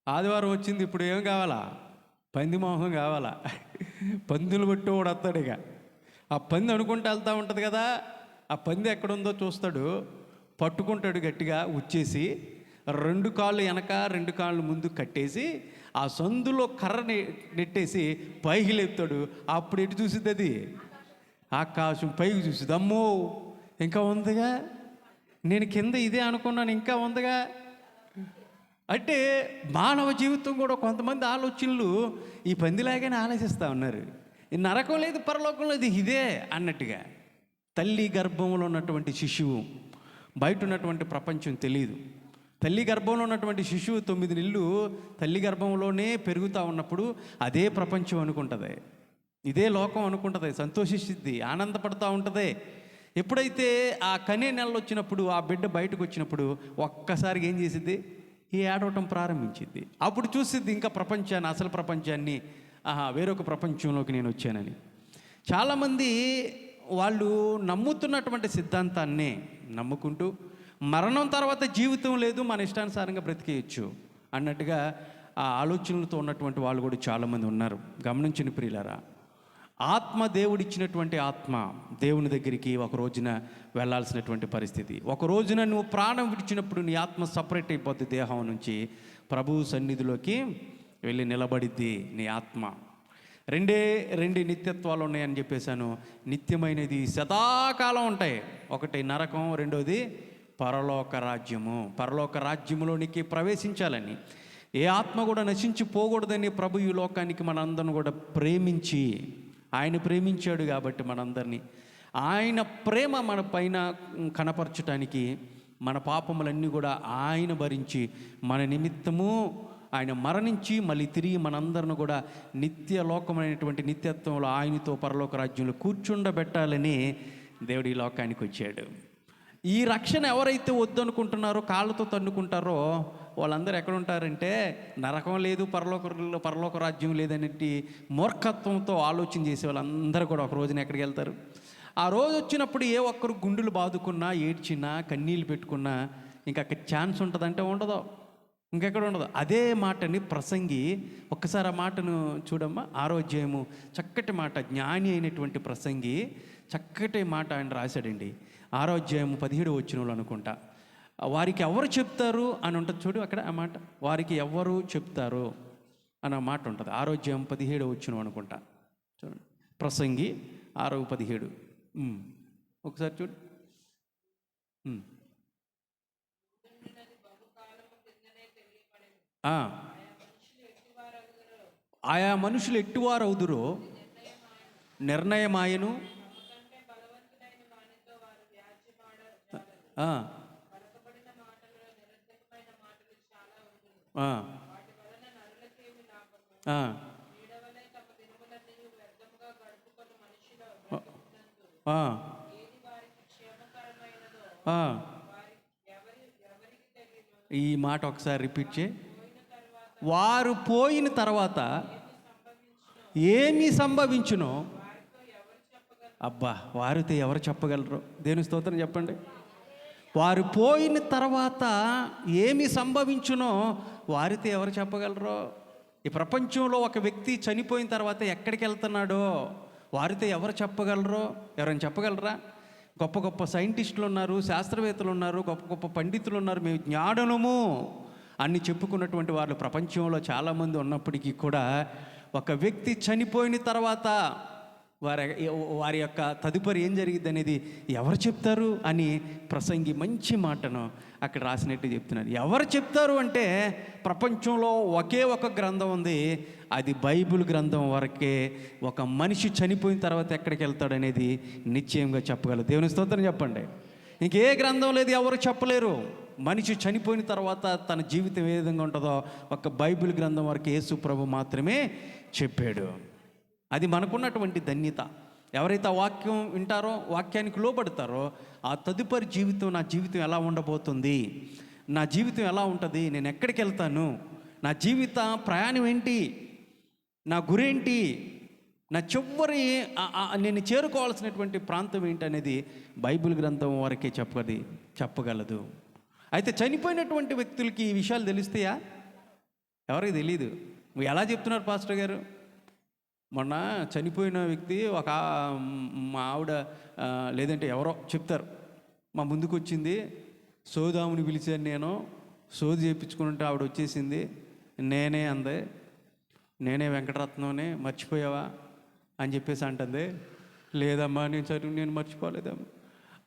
Speaker 1: ఆదివారం వచ్చింది, ఇప్పుడు ఏం కావాలా? పంది మోహం కావాలా? పందులు బట్టి వాడు వస్తాడు. ఇక ఆ పంది అనుకుంటూ వెళ్తూ ఉంటుంది కదా, ఆ పంది ఎక్కడుందో చూస్తాడు, పట్టుకుంటాడు గట్టిగా ఉచ్చేసి, 2 కాళ్ళు వెనక 2 కాళ్ళు ముందు కట్టేసి ఆ సందులో కర్ర నెట్టేసి పైకి లేపుతాడు. అప్పుడు ఎటు చూసిద్ది అది? ఆకాశం పైకి చూసిద్ది. అమ్మో ఇంకా ఉందిగా, నేను కింద ఇదే అనుకున్నాను, ఇంకా ఉందిగా. అంటే మానవ జీవితం కూడా కొంతమంది ఆలోచనలు ఈ పందిలాగానే ఆలోచిస్తూ ఉన్నారు. ఈ నరకం లేదు, పరలోకం లేదు, ఇదే అన్నట్టుగా. తల్లి గర్భంలో ఉన్నటువంటి శిశువు, బయట ఉన్నటువంటి ప్రపంచం తెలియదు. తల్లి గర్భంలో ఉన్నటువంటి శిశువు 9 నెలలు తల్లి గర్భంలోనే పెరుగుతూ ఉన్నప్పుడు అదే ప్రపంచం అనుకుంటుంది, ఇదే లోకం అనుకుంటుంది, సంతోషిస్తుంది, ఆనందపడుతూ ఉంటుంది. ఎప్పుడైతే ఆ కనే నెలలు వచ్చినప్పుడు, ఆ బిడ్డ బయటకు వచ్చినప్పుడు ఒక్కసారిగా ఏం చేసిద్ది? ఈ ఏడవటం ప్రారంభించింది. అప్పుడు చూసిద్ది ఇంకా ప్రపంచాన్ని, అసలు ప్రపంచాన్ని, వేరొక ప్రపంచంలోకి నేను వచ్చానని. చాలామంది వాళ్ళు నమ్ముతున్నటువంటి సిద్ధాంతాన్నే నమ్ముకుంటూ మరణం తర్వాత జీవితం లేదు, మన ఇష్టానుసారంగా బ్రతికేయచ్చు అన్నట్టుగా ఆ ఆలోచనలతో ఉన్నటువంటి వాళ్ళు కూడా చాలామంది ఉన్నారు. గమనించిన ప్రియులారా, ఆత్మ దేవుడిచ్చినటువంటి ఆత్మ దేవుని దగ్గరికి ఒక రోజున వెళ్ళాల్సినటువంటి పరిస్థితి. ఒక రోజున నువ్వు ప్రాణం విడిచినప్పుడు నీ ఆత్మ సపరేట్ అయిపోద్ది దేహం నుంచి, ప్రభువు సన్నిధిలోకి వెళ్ళి నిలబడిద్ది నీ ఆత్మ. రెండు నిత్యత్వాలు ఉన్నాయని చెప్పేశాను. నిత్యమైనది సదాకాలం ఉంటాయి. ఒకటి నరకం, రెండోది పరలోక రాజ్యము. పరలోక రాజ్యములోనికి ప్రవేశించాలని, ఏ ఆత్మ కూడా నశించిపోకూడదని ప్రభు ఈ లోకానికి మనందరిని కూడా ప్రేమించి, ఆయన ప్రేమించాడు కాబట్టి మనందరినీ, ఆయన ప్రేమ మన పైన కనపరచటానికి మన పాపములన్నీ కూడా ఆయన భరించి మన నిమిత్తము ఆయన మరణించి మళ్ళీ తిరిగి మనందరిని కూడా నిత్య లోకమైనటువంటి నిత్యత్వంలో ఆయనతో పరలోక రాజ్యంలో కూర్చుండబెట్టాలని దేవుడు ఈ లోకానికి వచ్చాడు. ఈ రక్షణ ఎవరైతే వద్దనుకుంటున్నారో, కాళ్ళతో తన్నుకుంటారో వాళ్ళందరూ ఎక్కడ ఉంటారంటే నరకం లేదు, పరలోక రాజ్యం లేదనేటి మూర్ఖత్వంతో ఆలోచన చేసే వాళ్ళందరూ కూడా ఒక రోజున ఎక్కడికి వెళ్తారు? ఆ రోజు వచ్చినప్పుడు ఏ ఒక్కరు గుండెలు బాదుకున్నా, ఏడ్చినా, కన్నీళ్ళు పెట్టుకున్నా ఇంకా అక్కడ ఛాన్స్ ఉంటుందంటే ఉండదు, ఇంకెక్కడ ఉండదు. అదే మాటని ప్రసంగి, ఒక్కసారి ఆ మాటను చూడమ్మా, 6వ అధ్యాయము చక్కటి మాట, జ్ఞాని అయినటువంటి ప్రసంగి చక్కటి మాట ఆయన రాశాడండి. 6వ అధ్యాయము 17వ వచనంలో అనుకుంటా, వారికి ఎవరు చెప్తారు అని ఉంటుంది చూడు, అక్కడ ఆ మాట, వారికి ఎవరు చెప్తారు అన్న మాట ఉంటుంది. 6వ అధ్యాయం 17వ వచనం అనుకుంటా, చూడండి, ప్రసంగి 6:17. ఒకసారి చూడు. ఆయా మనుషులు ఎట్టివారు అవుదురో నిర్ణయమాయను, ఈ మాట ఒకసారి రిపీట్ చేయి. వారు పోయిన తర్వాత ఏమి సంభవించునో, అబ్బా, వారితో ఎవరు చెప్పగలరు? దేవుని స్తోత్రం చెప్పండి. వారు పోయిన తర్వాత ఏమి సంభవించునో వారితో ఎవరు చెప్పగలరో? ఈ ప్రపంచంలో ఒక వ్యక్తి చనిపోయిన తర్వాత ఎక్కడికి వెళ్తున్నాడో వారితో ఎవరు చెప్పగలరో? ఎవరైనా చెప్పగలరా? గొప్ప గొప్ప సైంటిస్టులు ఉన్నారు, శాస్త్రవేత్తలు ఉన్నారు, గొప్ప గొప్ప పండితులు ఉన్నారు, మేము జ్ఞానులము అన్ని చెప్పుకున్నటువంటి వాళ్ళు ప్రపంచంలో చాలామంది ఉన్నప్పటికీ కూడా ఒక వ్యక్తి చనిపోయిన తర్వాత వారి యొక్క తదుపరి ఏం జరిగింది అనేది ఎవరు చెప్తారు అని ప్రసంగి మంచి మాటను అక్కడ రాసినట్టు చెప్తున్నారు. ఎవరు చెప్తారు అంటే ప్రపంచంలో ఒకే ఒక గ్రంథం ఉంది, అది బైబిల్ గ్రంథం వరకే. ఒక మనిషి చనిపోయిన తర్వాత ఎక్కడికి వెళ్తాడు అనేది నిశ్చయంగా చెప్పగలరు. దేవుని స్తోత్రం చెప్పండి. ఇంకే గ్రంథం లేదు, ఎవరు చెప్పలేరు. మనిషి చనిపోయిన తర్వాత తన జీవితం ఏ విధంగా ఉంటుందో ఒక బైబిల్ గ్రంథం వరకు యేసు ప్రభు మాత్రమే చెప్పాడు. అది మనకున్నటువంటి ధన్యత. ఎవరైతే ఆ వాక్యం వింటారో, వాక్యానికి లోబడతారో, ఆ తదుపరి జీవితం, నా జీవితం ఎలా ఉండబోతుంది, నా జీవితం ఎలా ఉంటుంది, నేను ఎక్కడికి వెళ్తాను, నా జీవిత ప్రయాణం ఏంటి, నా గురేంటి, నా చివరి నేను చేరుకోవాల్సినటువంటి ప్రాంతం ఏంటి అనేది బైబిల్ గ్రంథం వరకే చెప్పగలదు. అయితే చనిపోయినటువంటి వ్యక్తులకి ఈ విషయాలు తెలుస్తాయా? ఎవరికి తెలియదు. ఎలా చెప్తున్నారు పాస్టర్ గారు? మొన్న చనిపోయిన వ్యక్తి మా ఆవిడ లేదంటే ఎవరో చెప్తారు, మా ముందుకు వచ్చింది, సోదాముని పిలిచాను, నేను సోది చేయించుకుంటే ఆవిడ వచ్చేసింది, నేనే అందే, నేనే వెంకటరత్నంని, మర్చిపోయావా అని చెప్పేసి అంటుంది. లేదమ్మా, నేను మర్చిపోలేదమ్మా.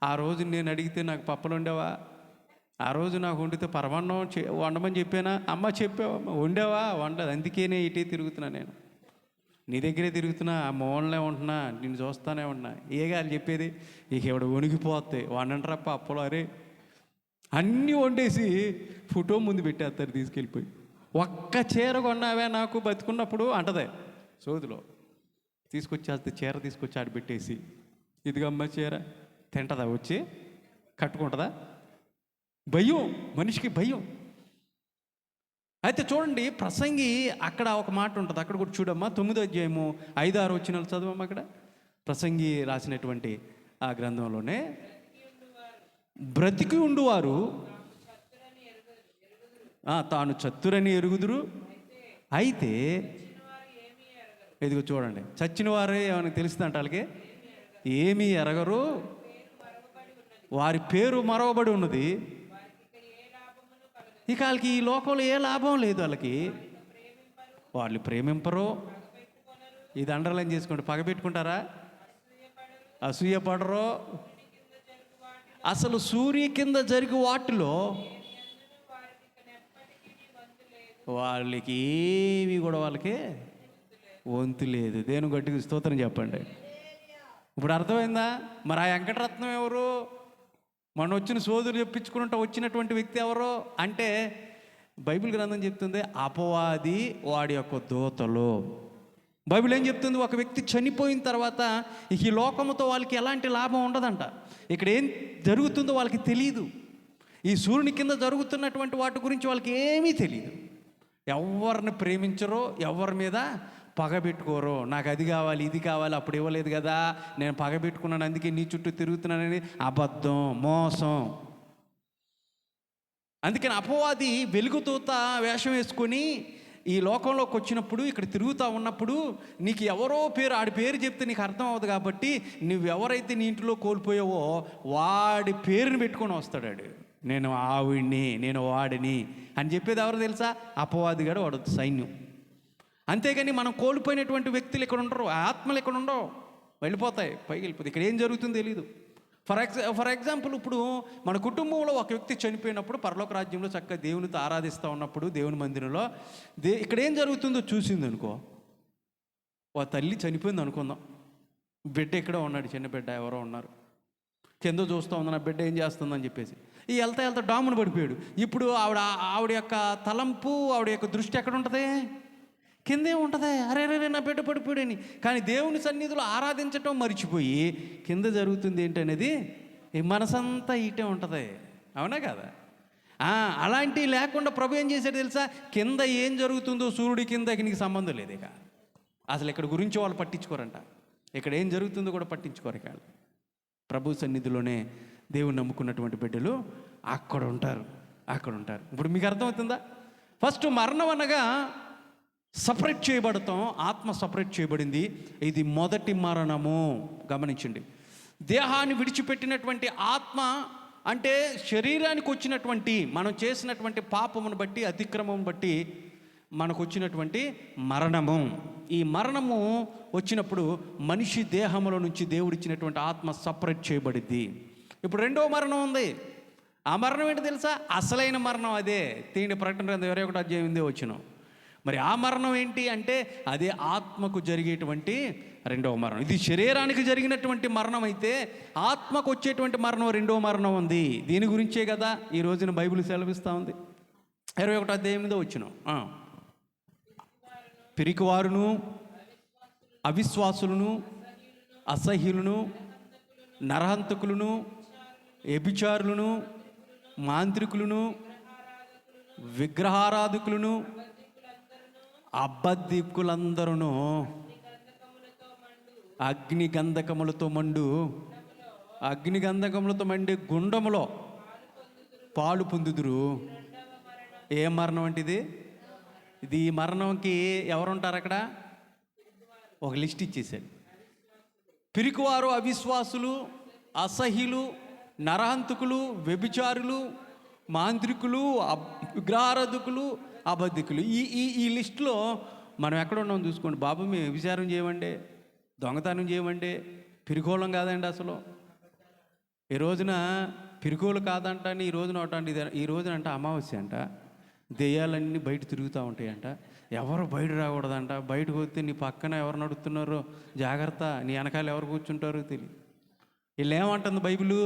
Speaker 1: ఆ రోజు నేను అడిగితే నాకు పప్పలు ఉండేవా? ఆ రోజు నాకు వండితే పరమాన్నం వండమని చెప్పానా? అమ్మ చెప్పావమ్మా, వండావా? వండదు, అందుకేనే ఇటే తిరుగుతున్నా, నేను నీ దగ్గరే తిరుగుతున్నా, ఆ మోన్లే ఉంటున్నా, నేను చూస్తానే ఉన్నా. ఏగా అని చెప్పేది, ఇక ఎవడు వణికిపోతే వండంటారప్ప అప్పలో, అరే అన్నీ వండేసి ఫోటో ముందు పెట్టేస్తారు తీసుకెళ్ళిపోయి. ఒక్క చీర కొన్నావే నాకు బతుకున్నప్పుడు అంటదే సోదిలో, తీసుకొచ్చేస్తే చీర తీసుకొచ్చి ఆడబెట్టేసి, ఇదిగమ్మ చీర, తింటదా వచ్చి, కట్టుకుంటుందా? భయం, మనిషికి భయం. అయితే చూడండి, ప్రసంగి అక్కడ ఒక మాట ఉంటుంది, అక్కడ కూడా చూడమ్మా, 9వ అధ్యాయము 5-6 వచనాలు చదవమ్మా. అక్కడ ప్రసంగి రాసినటువంటి ఆ గ్రంథంలోనే, బ్రతికి ఉండువారు తాను చతురని ఎరుగుదురు, అయితే ఇదిగో చూడండి, చచ్చిన వారే ఏమైనా తెలుస్తుందంట వాళ్ళకి, ఏమీ ఎరగరు, వారి పేరు మరవబడి ఉన్నది, ఇక వాళ్ళకి ఈ లోకంలో ఏ లాభం లేదు, వాళ్ళకి వాళ్ళు ప్రేమింపరు. ఇది అండర్లైన్ చేసుకోండి, పగబెట్టుకుంటారా, అసూయపడరు. అసలు సూర్య కింద జరిగే వాటిలో వాళ్ళకి ఏవి కూడా వాళ్ళకి వంతు లేదు. దేని గట్టిగా స్తోత్రం చెప్పండి. ఇప్పుడు అర్థమైందా? మరి ఆ వెంకటరత్నం ఎవరు? మొన్న వచ్చిన సోదరు చెప్పించుకుంటా వచ్చినటువంటి వ్యక్తి ఎవరు అంటే బైబిల్ గ్రంథం చెప్తుంది అపవాది వాడి యొక్క దూతలు. బైబిల్ ఏం చెప్తుంది? ఒక వ్యక్తి చనిపోయిన తర్వాత ఈ లోకముతో వాళ్ళకి ఎలాంటి లాభం ఉండదంట. ఇక్కడ ఏం జరుగుతుందో వాళ్ళకి తెలియదు. ఈ సూర్యుని కింద జరుగుతున్నటువంటి వాటి గురించి వాళ్ళకి ఏమీ తెలియదు. ఎవరిని ప్రేమించరో, ఎవరి మీద పగబెట్టుకోరో. నాకు అది కావాలి, ఇది కావాలి, అప్పుడు ఇవ్వలేదు కదా, నేను పగబెట్టుకున్నాను అందుకే నీ చుట్టూ తిరుగుతున్నానని అబద్ధం, మోసం. అందుకని అపవాది వెలుగుతూత వేషం వేసుకొని ఈ లోకంలోకి వచ్చినప్పుడు, ఇక్కడ తిరుగుతూ ఉన్నప్పుడు నీకు ఎవరో పేరు, ఆడి పేరు చెప్తే నీకు అర్థం అవ్వదు కాబట్టి నువ్వెవరైతే నీ ఇంట్లో కోల్పోయావో వాడి పేరుని పెట్టుకొని వస్తాడు. నేను ఆవిడ్ని, నేను వాడిని అని చెప్పేది ఎవరు తెలుసా? అపవాది గారు, వాడు సైన్యం. అంతేగాని మనం కోల్పోయినటువంటి వ్యక్తులు ఇక్కడ ఉండరు, ఆత్మలు ఇక్కడ ఉండవు, వెళ్ళిపోతాయి, పైకి వెళ్ళిపోతాయి. ఇక్కడ ఏం జరుగుతుందో తెలీదు. ఫర్ ఎగ్జాంపుల్, ఇప్పుడు మన కుటుంబంలో ఒక వ్యక్తి చనిపోయినప్పుడు పరలోక రాజ్యంలో చక్కగా దేవునితో ఆరాధిస్తూ ఉన్నప్పుడు దేవుని మందిరంలో ఇక్కడ ఏం జరుగుతుందో చూసింది అనుకో. ఓ తల్లి చనిపోయింది అనుకుందాం, బిడ్డ ఎక్కడో ఉన్నాడు, చిన్న బిడ్డ ఎవరో ఉన్నారు, కింద చూస్తూ ఉంది నా బిడ్డ ఏం చేస్తుందని చెప్పేసి వెళ్తా డామును పడిపోయాడు. ఇప్పుడు ఆవిడ యొక్క తలంపు, ఆవిడ యొక్క దృష్టి ఎక్కడ ఉంటుంది? కిందే ఉంటుంది. అరే నా బిడ్డ పడిపోయాడని. కానీ దేవుని సన్నిధిలో ఆరాధించటం మర్చిపోయి కింద జరుగుతుంది ఏంటనేది ఈ మనసంతా ఇటే ఉంటుంది. అవునా కదా? అలాంటివి లేకుండా ప్రభు ఏం చేశాడు తెలుసా? కింద ఏం జరుగుతుందో సూర్యుడి కిందకి నీకు సంబంధం లేదు. ఇక అసలు ఇక్కడ గురించి వాళ్ళు పట్టించుకోరంట. ఇక్కడ ఏం జరుగుతుందో కూడా పట్టించుకోరు. ఇక ప్రభు సన్నిధిలోనే దేవుని నమ్ముకున్నటువంటి బిడ్డలు అక్కడ ఉంటారు. ఇప్పుడు మీకు అర్థమవుతుందా? ఫస్ట్ మరణం అనగా సపరేట్ చేయబడతాం, ఆత్మ సపరేట్ చేయబడింది. ఇది మొదటి మరణము. గమనించండి, దేహాన్ని విడిచిపెట్టినటువంటి ఆత్మ అంటే శరీరానికి వచ్చినటువంటి మనం చేసినటువంటి పాపమును బట్టి, అతిక్రమం బట్టి మనకు వచ్చినటువంటి మరణము. ఈ మరణము వచ్చినప్పుడు మనిషి దేహంలో నుంచి దేవుడిచ్చినటువంటి ఆత్మ సపరేట్ చేయబడిద్ది. ఇప్పుడు రెండో మరణం ఉంది. ఆ మరణం ఏంటి తెలుసా? అసలైన మరణం అదే. తీయండి ప్రకటన గ్రంథం 21వ అధ్యాయం వచ్చిన. మరి ఆ మరణం ఏంటి అంటే అదే ఆత్మకు జరిగేటువంటి రెండవ మరణం. ఇది శరీరానికి జరిగినటువంటి మరణం అయితే ఆత్మకు వచ్చేటువంటి మరణం రెండవ మరణం ఉంది. దీని గురించే కదా ఈ రోజున బైబిల్ సెలవిస్తూ ఉంది. 21వ అధ్యాయం వచ్చిన. పిరికివారును, అవిశ్వాసులను, అసహ్యులను, నరహంతకులను, వ్యభిచారులను, మాంత్రికులను, విగ్రహారాధకులను, అబద్ధికులందరూ అగ్నిగంధకములతో మండే గుండములో పాలు పొందుదురు. ఏ మరణం అంటే ఇది ఈ మరణంకి ఎవరుంటారు అక్కడ? ఒక లిస్ట్ ఇచ్చేసాడు. పిరికివారు, అవిశ్వాసులు, అసహ్యులు, నరహంతకులు, వ్యభిచారులు, మాంత్రికులు, విగ్రహారాధకులు, అబద్ధికులు. ఈ లిస్టులో మనం ఎక్కడ ఉన్నాం చూసుకోండి. బాబు మేము వ్యభిచారం చేయమండి, దొంగతనం చేయమండి, పిరికోళం కాదండి. అసలు ఈ రోజున పిరికోలు కాదంట అని ఈ రోజున ఒకటి, ఈ రోజున అంట అమావాస్య అంట, దెయ్యాలన్నీ బయట తిరుగుతూ ఉంటాయంట, ఎవరు బయట రాకూడదంట, బయటకు వస్తే నీ పక్కన ఎవరు నడుస్తున్నారో జాగ్రత్త, నీ వెనకాల ఎవరు కూర్చుంటారో తెలియదు. వీళ్ళు ఏమంటుంది బైబిలు?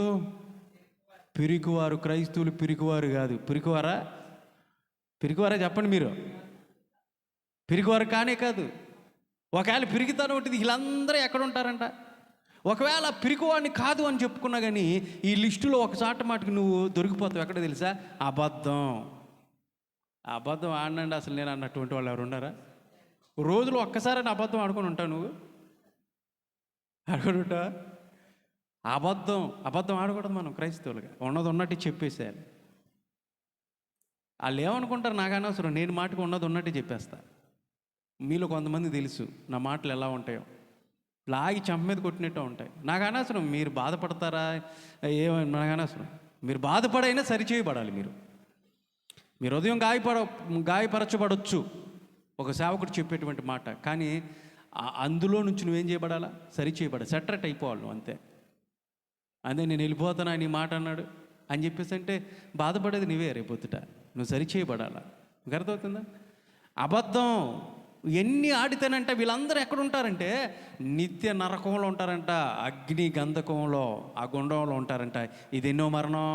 Speaker 1: పిరికివారు. క్రైస్తవులు పిరికివారు కాదు. పిరికివారా చెప్పండి మీరు? పిరికివారు కానే కాదు. ఒకవేళ పిరికితనం ఉంటుంది వీళ్ళందరూ ఎక్కడ ఉంటారంట? ఒకవేళ పిరికివాడిని కాదు అని చెప్పుకున్నా కానీ ఈ లిస్టులో ఒకసారి మాటకు నువ్వు దొరికిపోతావు. ఎక్కడ తెలుసా? అబద్ధం ఆడినండి. అసలు నేను అన్నటువంటి వాళ్ళు ఎవరు ఉన్నారా? రోజులో ఒక్కసారి అబద్ధం ఆడుకొని ఉంటావు. నువ్వు ఆడుకొని ఉంటావా? అబద్ధం ఆడకూడదు. మనం క్రైస్తవులుగా ఉన్నది ఉన్నట్టు చెప్పేసేయాలి. వాళ్ళు ఏమనుకుంటారు నాకు అనవసరం. నేను మాటకు ఉన్నది ఉన్నట్టు చెప్పేస్తా. మీలో కొంతమంది తెలుసు నా మాటలు ఎలా ఉంటాయో, లాగి చెంప మీద కొట్టినట్టు ఉంటాయి. నాకు అనవసరం. మీరు బాధపడతారా ఏమైనా నాకు అనవసరం. మీరు బాధపడైనా సరిచేయబడాలి. మీరు ఉదయం గాయపరచబడవచ్చు, ఒక సేవకుడు చెప్పేటువంటి మాట. కానీ అందులో నుంచి నువ్వేం చేయబడాలా? సరిచేయబడాలి, సెటరేట్ అయిపోవాలి నువ్వు. అంతే. అదే నేను వెళ్ళిపోతానా నీ మాట అన్నాడు అని చెప్పేసి అంటే బాధపడేది నువ్వే. రేపొద్దుట నువ్వు సరిచేయబడాలా. అర్థమవుతుందా? అబద్ధం ఎన్ని ఆడితేనంటే వీళ్ళందరూ ఎక్కడ ఉంటారంటే నిత్య నరకంలో ఉంటారంట, అగ్ని గంధకంలో, ఆ గుండంలో ఉంటారంట. ఇది ఎన్నో మరణం?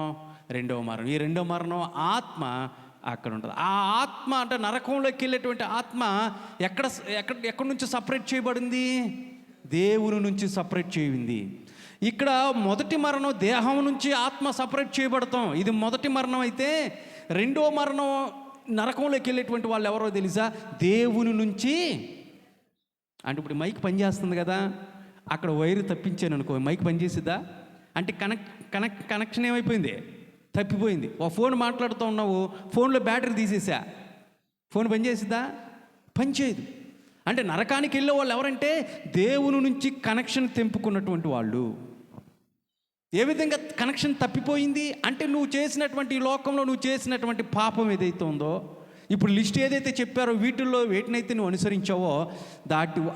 Speaker 1: రెండవ మరణం. ఈ రెండవ మరణం ఆత్మ అక్కడ ఉంటుంది. ఆ ఆత్మ అంటే నరకంలోకి వెళ్ళేటువంటి ఆత్మ ఎక్కడ ఎక్కడ ఎక్కడి నుంచి సపరేట్ చేయబడింది? దేవుని నుంచి సపరేట్ చేయింది. ఇక్కడ మొదటి మరణం దేహం నుంచి ఆత్మ సపరేట్ చేయబడతాం, ఇది మొదటి మరణం. అయితే రెండో మరణం నరకంలోకి వెళ్ళేటువంటి వాళ్ళు ఎవరో తెలుసా? దేవుని నుంచి. అంటే ఇప్పుడు మైక్ పనిచేస్తుంది కదా, అక్కడ వైరు తప్పించాను అనుకో, మైక్ పనిచేసిద్దా? అంటే కనెక్షన్ ఏమైపోయింది? తప్పిపోయింది. ఓ ఫోన్ మాట్లాడుతూ ఉన్నావు, ఫోన్లో బ్యాటరీ తీసేసా, ఫోన్ పనిచేసిద్దా? పనిచేయదు. అంటే నరకానికి వెళ్ళే వాళ్ళు ఎవరంటే దేవుని నుంచి కనెక్షన్ తెంపుకున్నటువంటి వాళ్ళు. ఏ విధంగా కనెక్షన్ తప్పిపోయింది అంటే నువ్వు చేసినటువంటి ఈ లోకంలో నువ్వు చేసినటువంటి పాపం ఏదైతే ఉందో, ఇప్పుడు లిస్ట్ ఏదైతే చెప్పారో వీటిల్లో వేటినైతే నువ్వు అనుసరించావో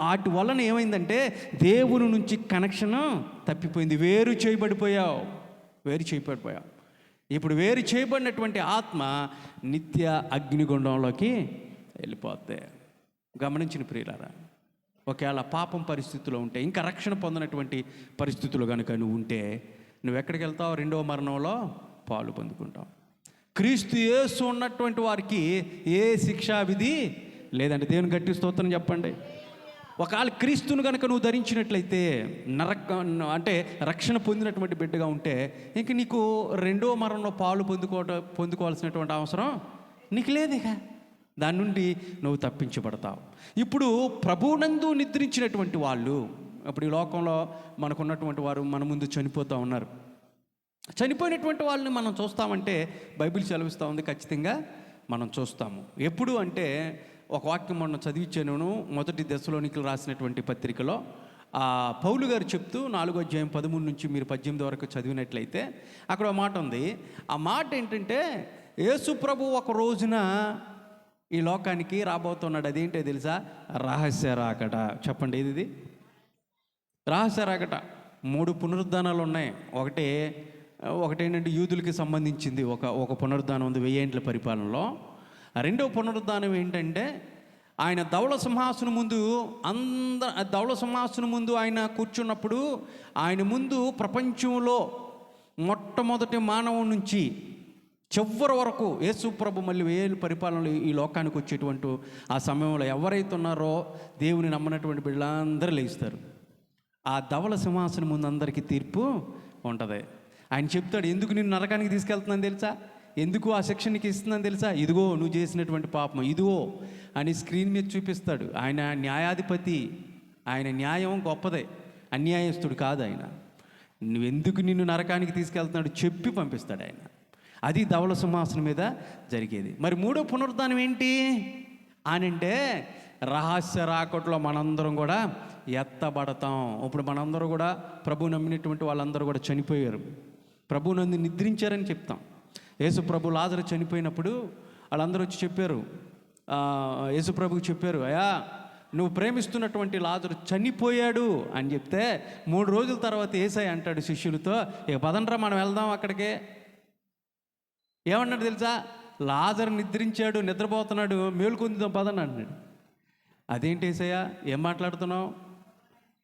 Speaker 1: వాటి వలన ఏమైందంటే దేవుని నుంచి కనెక్షన్ తప్పిపోయింది. వేరు చేయబడిపోయావు. ఇప్పుడు వేరు చేయబడినటువంటి ఆత్మ నిత్య అగ్నిగుండంలోకి వెళ్ళిపోద్ది. గమనించిన ప్రియులారా, ఒకవేళ పాపం పరిస్థితిలో ఉంటే, ఇంకా రక్షణ పొందినటువంటి పరిస్థితులు కనుక నువ్వు ఉంటే, నువ్వు ఎక్కడికి వెళ్తావు? రెండవ మరణంలో పాలు పొందుకుంటావు. క్రీస్తు యేసు ఉన్నటువంటి వారికి ఏ శిక్షా విధి లేదంటే దేవుని గట్టి స్తోత్రం చెప్పండి. ఒకవేళ క్రీస్తును కనుక నువ్వు ధరించినట్లయితే, అంటే రక్షణ పొందినటువంటి బిడ్డగా ఉంటే, ఇంక నీకు రెండో మరణంలో పాలు పొందుకోవాల్సినటువంటి అవసరం నీకు లేదు. ఇక దాని నుండి నువ్వు తప్పించబడతావు. ఇప్పుడు ప్రభువునందు నిద్రించినటువంటి వాళ్ళు, ఇప్పుడు ఈ లోకంలో మనకున్నటువంటి వారు మన ముందు చనిపోతూ ఉన్నారు. చనిపోయినటువంటి వాళ్ళని మనం చూస్తామంటే బైబిల్ సెలవిస్తూ ఉంది, ఖచ్చితంగా మనం చూస్తాము. ఎప్పుడు అంటే ఒక వాక్యం మొన్న చదివించాను, మొదటి దశలోనికలు రాసినటువంటి పత్రికలో పౌలు గారు చెప్తూ 4వ అధ్యాయం 13 నుంచి మీరు 18 వరకు చదివినట్లయితే అక్కడ ఒక మాట ఉంది. ఆ మాట ఏంటంటే, యేసు ప్రభు ఒక రోజున ఈ లోకానికి రాబోతున్నాడు. అదేంటో తెలుసా? రహస్య రాకట. చెప్పండి, ఇది రహస్య రాకట. 3 పునరుద్ధానాలు ఉన్నాయి. ఒకటేంటంటే యూదులకి సంబంధించింది ఒక పునరుద్ధానం ఉంది 1000 ఏండ్ల పరిపాలనలో. రెండవ పునరుద్ధానం ఏంటంటే ఆయన ధవళ సింహాసనం ముందు ఆయన కూర్చున్నప్పుడు ఆయన ముందు ప్రపంచంలో మొట్టమొదటి మానవం నుంచి చివరి వరకు యేసు ప్రభు మళ్ళీ 1000 ఏళ్ళ పరిపాలనలో ఈ లోకానికి వచ్చేటువంటి ఆ సమయంలో ఎవరైతే ఉన్నారో దేవుని నమ్మనటువంటి బిడ్డలందరూ లేస్తారు. ఆ ధవళ సింహాసనం ముందు అందరికీ తీర్పు ఉంటుంది. ఆయన చెప్తాడు, ఎందుకు నిన్ను నరకానికి తీసుకెళ్తున్నాను తెలుసా? ఎందుకు ఆ శిక్ష నీకు ఇస్తుందని తెలుసా? ఇదిగో నువ్వు చేసినటువంటి పాపం ఇదిగో అని స్క్రీన్ మీద చూపిస్తాడు. ఆయన న్యాయాధిపతి, ఆయన న్యాయం గొప్పదే, అన్యాయస్తుడు కాదు ఆయన. నువ్వెందుకు నిన్ను నరకానికి తీసుకెళ్తున్నాడు చెప్పి పంపిస్తాడు ఆయన. అది ధవళ సింహాసనం మీద జరిగేది. మరి 3వ పునరుద్ధానం ఏంటి అనంటే రహస్య రాకట్లో మనందరం కూడా ఎత్తబడతాం. ఇప్పుడు మనందరూ కూడా ప్రభు నమ్మినటువంటి వాళ్ళందరూ కూడా చనిపోయారు, ప్రభు నందు నిద్రించారని చెప్తాం. యేసు ప్రభు లాజరు చనిపోయినప్పుడు వాళ్ళందరూ వచ్చి చెప్పారు, యేసు ప్రభుకి చెప్పారు, అయ్యా నువ్వు ప్రేమిస్తున్నటువంటి లాజరు చనిపోయాడు అని చెప్తే 3 రోజుల తర్వాత యేసయ్య అంటాడు శిష్యులతో, ఇక పదండ్రా మనం వెళ్దాం అక్కడికే. ఏమన్నాడు తెలుసా? లాజరు నిద్రించాడు, నిద్రపోతున్నాడు, మేలుకొందుదాం పదండి అన్నాడు. అదేంటి యేసయ్య ఏం మాట్లాడుతున్నావు?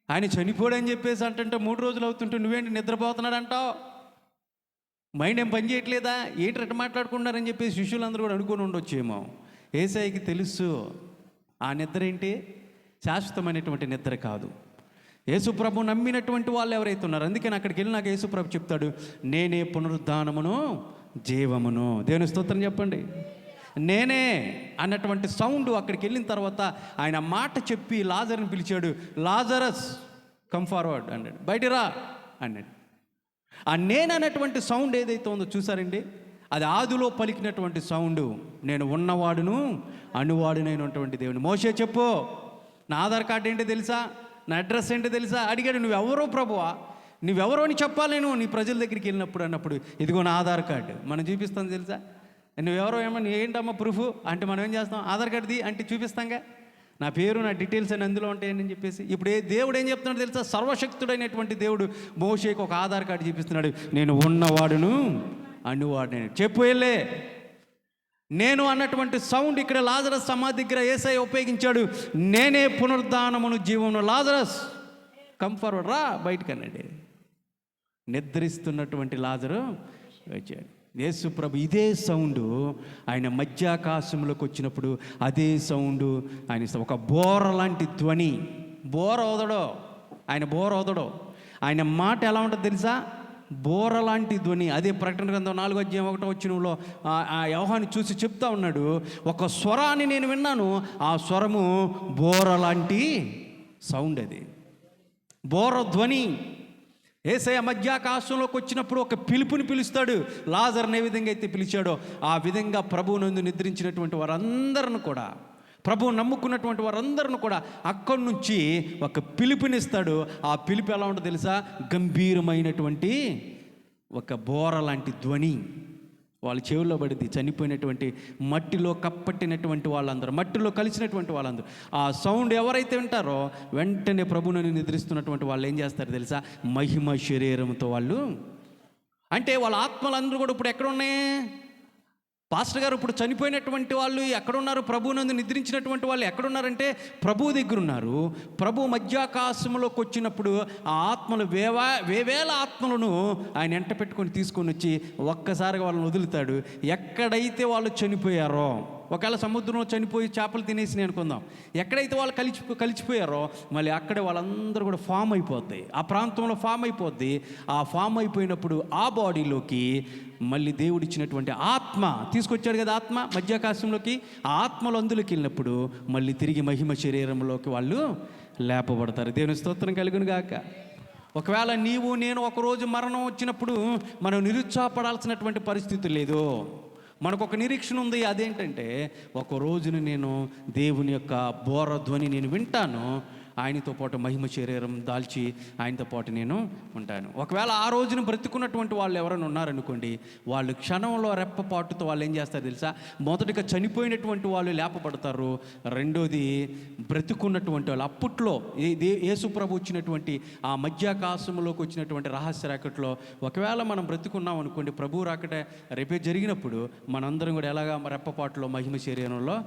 Speaker 1: ఆయన చనిపోయాడని చెప్పేసి అంటే 3 రోజులు అవుతుంటే నువ్వేంటి నిద్రపోతున్నాడు అంటావు? మైండ్ ఏం పని చేయట్లేదా? ఏంటి రెట్ట మాట్లాడుకున్నారని చెప్పేసి శిష్యులందరూ కూడా అనుకుని ఉండొచ్చేమో. యేసయ్యకి తెలుసు ఆ నిద్ర ఏంటి శాశ్వతమైనటువంటి నిద్ర కాదు. యేసుప్రభు నమ్మినటువంటి వాళ్ళు ఎవరైతే ఉన్నారో, అందుకని అక్కడికి వెళ్ళి నాకు యేసుప్రభు చెప్తాడు, నేనే పునరుద్ధానమును జీవమును. దేవుని స్తోత్రం చెప్పండి. నేనే అన్నటువంటి సౌండ్ అక్కడికి వెళ్ళిన తర్వాత ఆయన మాట చెప్పి లాజర్ని పిలిచాడు. లాజరస్ కమ్ ఫార్వర్డ్ అన్నాడు, బయటిరా అన్నాడు. ఆ నేను అన్నటువంటి సౌండ్ ఏదైతే ఉందో చూసారండి, అది ఆదిలో పలికినటువంటి సౌండ్. నేను ఉన్నవాడును అనువాడునైనటువంటి దేవుని. మోషే చెప్పు, నా ఆధార్ కార్డు ఏంటో తెలుసా, నా అడ్రస్ ఏంటో తెలుసా అడిగాడు. నువ్వెవరో ప్రభువా, నువ్వెవరో అని చెప్పాలి నేను నీ ప్రజల దగ్గరికి వెళ్ళినప్పుడు అన్నప్పుడు, ఇదిగో నా ఆధార్ కార్డు మనం చూపిస్తాం తెలుసా. నువ్వెవరో ఏమన్నా ఏంటమ్మా ప్రూఫ్ అంటే మనం ఏం చేస్తాం, ఆధార్ కార్డుది అంటే చూపిస్తాంగా, నా పేరు నా డీటెయిల్స్ అని అందులో ఉంటాయని చెప్పేసి. ఇప్పుడు దేవుడు ఏం చెప్తున్నాడు తెలుసా? సర్వశక్తుడైనటువంటి దేవుడు మోషేకి ఒక ఆధార్ కార్డు చూపిస్తున్నాడు. నేను ఉన్నవాడును అనువాడు చెప్పు వెళ్ళే. నేను అన్నటువంటి సౌండ్ ఇక్కడ లాజరస్ సమాధి దగ్గర యేసయ్య ఉపయోగించాడు. నేనే పునరుద్ధానమును జీవమును. లాజరస్ కమ్ ఫార్వర్డ్, రా బయటికి అన్నాడు. నిద్రిస్తున్నటువంటి లాజరు వచ్చాడు. యేసు ప్రభు ఇదే సౌండు ఆయన మధ్యాకాశంలోకి వచ్చినప్పుడు, అదే సౌండు ఆయన ఒక బోర లాంటి ధ్వని. బోర ఓదడో ఆయన, బోర ఓదడో ఆయన మాట ఎలా ఉంటుంది తెలుసా? బోర లాంటి ధ్వని. అదే ప్రకటన గ్రంథం 4:1 ఆ యోహాను చూసి చెప్తా ఉన్నాడు, ఒక స్వరాన్ని నేను విన్నాను, ఆ స్వరము బోర లాంటి సౌండ్. అది బోర ధ్వని. యేసయ్య మధ్యాకాశంలోకి వచ్చినప్పుడు ఒక పిలుపుని పిలుస్తాడు. లాజర్ని ఏ విధంగా అయితే పిలిచాడో ఆ విధంగా ప్రభువునందు నిద్రించినటువంటి వారందరిని కూడా, ప్రభువు నమ్ముకున్నటువంటి వారందరిని కూడా అక్కడి నుంచి ఒక పిలుపునిస్తాడు. ఆ పిలుపు ఎలా ఉంటుందో తెలుసా? గంభీరమైనటువంటి ఒక బోర లాంటి ధ్వని వాళ్ళ చెవుల్లో పడింది. చనిపోయినటువంటి మట్టిలో కప్పట్టినటువంటి వాళ్ళందరూ, మట్టిలో కలిసినటువంటి వాళ్ళందరూ ఆ సౌండ్ ఎవరైతే వింటారో వెంటనే ప్రభువుని నిద్రిస్తున్నటువంటి వాళ్ళు ఏం చేస్తారు తెలుసా? మహిమ శరీరంతో వాళ్ళు, అంటే వాళ్ళ ఆత్మలందరూ కూడా ఇప్పుడు ఎక్కడ ఉన్నాయి? పాస్టర్ గారు, ఇప్పుడు చనిపోయినటువంటి వాళ్ళు ఎక్కడున్నారు? ప్రభువునందు నిద్రించినటువంటి వాళ్ళు ఎక్కడున్నారంటే ప్రభువు దగ్గర ఉన్నారు. ప్రభు మధ్యాకాశంలోకి వచ్చినప్పుడు ఆ ఆత్మలు వేవేల ఆత్మలను ఆయన ఎంట పెట్టుకొని తీసుకొని వచ్చి ఒక్కసారిగా వాళ్ళని వదులుతాడు. ఎక్కడైతే వాళ్ళు చనిపోయారో, ఒకవేళ సముద్రంలో చనిపోయి చేపలు తినేసి అనుకుందాం, ఎక్కడైతే వాళ్ళు కలిసిపోయారో మళ్ళీ అక్కడే వాళ్ళందరూ కూడా ఫామ్ అయిపోతాయి. ఆ ప్రాంతంలో ఫామ్ అయిపోద్ది. ఆ ఫామ్ అయిపోయినప్పుడు ఆ బాడీలోకి మళ్ళీ దేవుడిచ్చినటువంటి ఆత్మ తీసుకొచ్చాడు కదా, ఆత్మ మధ్యాకాశంలోకి, ఆ ఆత్మలు అందులోకి వెళ్ళినప్పుడు మళ్ళీ తిరిగి మహిమ శరీరంలోకి వాళ్ళు లేపబడతారు. దేవుని స్తోత్రం కలుగును గాక. ఒకవేళ నీవు నేను ఒకరోజు మరణం వచ్చినప్పుడు మనం నిరుత్సాహపడాల్సినటువంటి పరిస్థితి లేదు. మనకు ఒక నిరీక్షణ ఉంది. అదేంటంటే, ఒక రోజున నేను దేవుని యొక్క బోర ధ్వని నేను వింటాను, ఆయనతో పాటు మహిమ శరీరం దాల్చి ఆయనతో పాటు నేను ఉంటాను. ఒకవేళ ఆ రోజున బ్రతుకున్నటువంటి వాళ్ళు ఎవరైనా ఉన్నారనుకోండి, వాళ్ళు క్షణంలో రెప్పపాటుతో వాళ్ళు ఏం చేస్తారు తెలుసా? మొదటిగా చనిపోయినటువంటి వాళ్ళు లేపబడతారు. రెండోది బ్రతుకున్నటువంటి వాళ్ళు, అప్పట్లో యేసు ప్రభు వచ్చినటువంటి ఆ మధ్యాకాశంలోకి వచ్చినటువంటి రహస్య రాకట్లో ఒకవేళ మనం బ్రతుకున్నాం అనుకోండి, ప్రభు రాకట రేపే జరిగినప్పుడు మనందరం కూడా ఎలాగా రెప్పపాటులో మహిమ శరీరంలో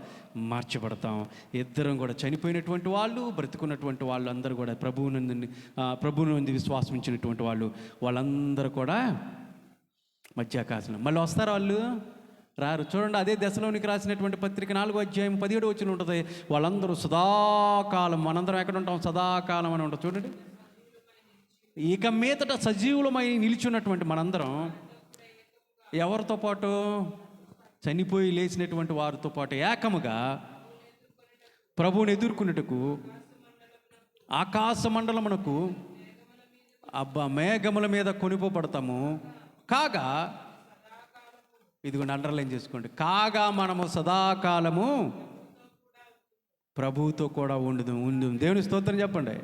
Speaker 1: మార్చబడతాం. ఇద్దరం కూడా చనిపోయినటువంటి వాళ్ళు, బ్రతుకున్నటువంటి వాళ్ళు అందరూ కూడా ప్రభువు నుండి విశ్వాసం ఇచ్చినటువంటి వాళ్ళందరూ కూడా మధ్యాకాశంలో మళ్ళీ వస్తారు. వాళ్ళు రారు. చూడండి, అదే దశలోనికి రాసినటువంటి పత్రిక 4:17 ఉంటుంది. వాళ్ళందరూ సదాకాలం, మనందరం ఎక్కడ ఉంటాం? సదాకాలం అని ఉంటుంది. చూడండి, ఇక మీదట సజీవులమై నిలిచున్నటువంటి మనందరం ఎవరితో పాటు? చనిపోయి లేచినటువంటి వారితో పాటు ఏకముగా ప్రభువుని ఎదుర్కొన్నట్టుకు ఆకాశ మండలమునకు మేఘముల మీద కొనిపోబడతాము. కాగా, ఇదిగోండి అండర్లైన్ చేసుకోండి, కాగా మనము సదాకాలము ప్రభువుతో కూడా ఉండు. దేవుని స్తోత్రం చెప్పండి.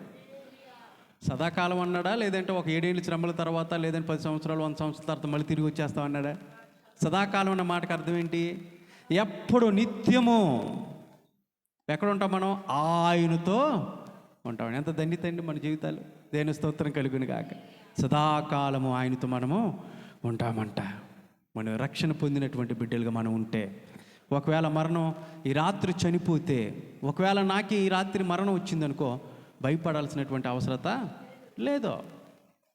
Speaker 1: సదాకాలం అన్నాడా? లేదంటే ఒక 7 ఏళ్ళు శ్రమల తర్వాత, లేదంటే 10 సంవత్సరాలు 100 సంవత్సరాల తర్వాత మళ్ళీ తిరిగి వచ్చేస్తాం అన్నాడా? సదాకాలం అన్న మాటకు అర్థం ఏంటి? ఎప్పుడు నిత్యము ఎక్కడ ఉంటాం మనం? ఆయనతో ఉంటాం. ఎంత ధన్యత అండి మన జీవితాలు. దేవుని స్తోత్రం కలుగును గాక. సదాకాలము ఆయనతో మనము ఉంటామంట. మనం రక్షణ పొందినటువంటి బిడ్డలుగా మనం ఉంటే, ఒకవేళ మరణం ఈ రాత్రి చనిపోతే, ఒకవేళ నాకే ఈ రాత్రి మరణం వచ్చిందనుకో, భయపడాల్సినటువంటి అవసరత లేదో.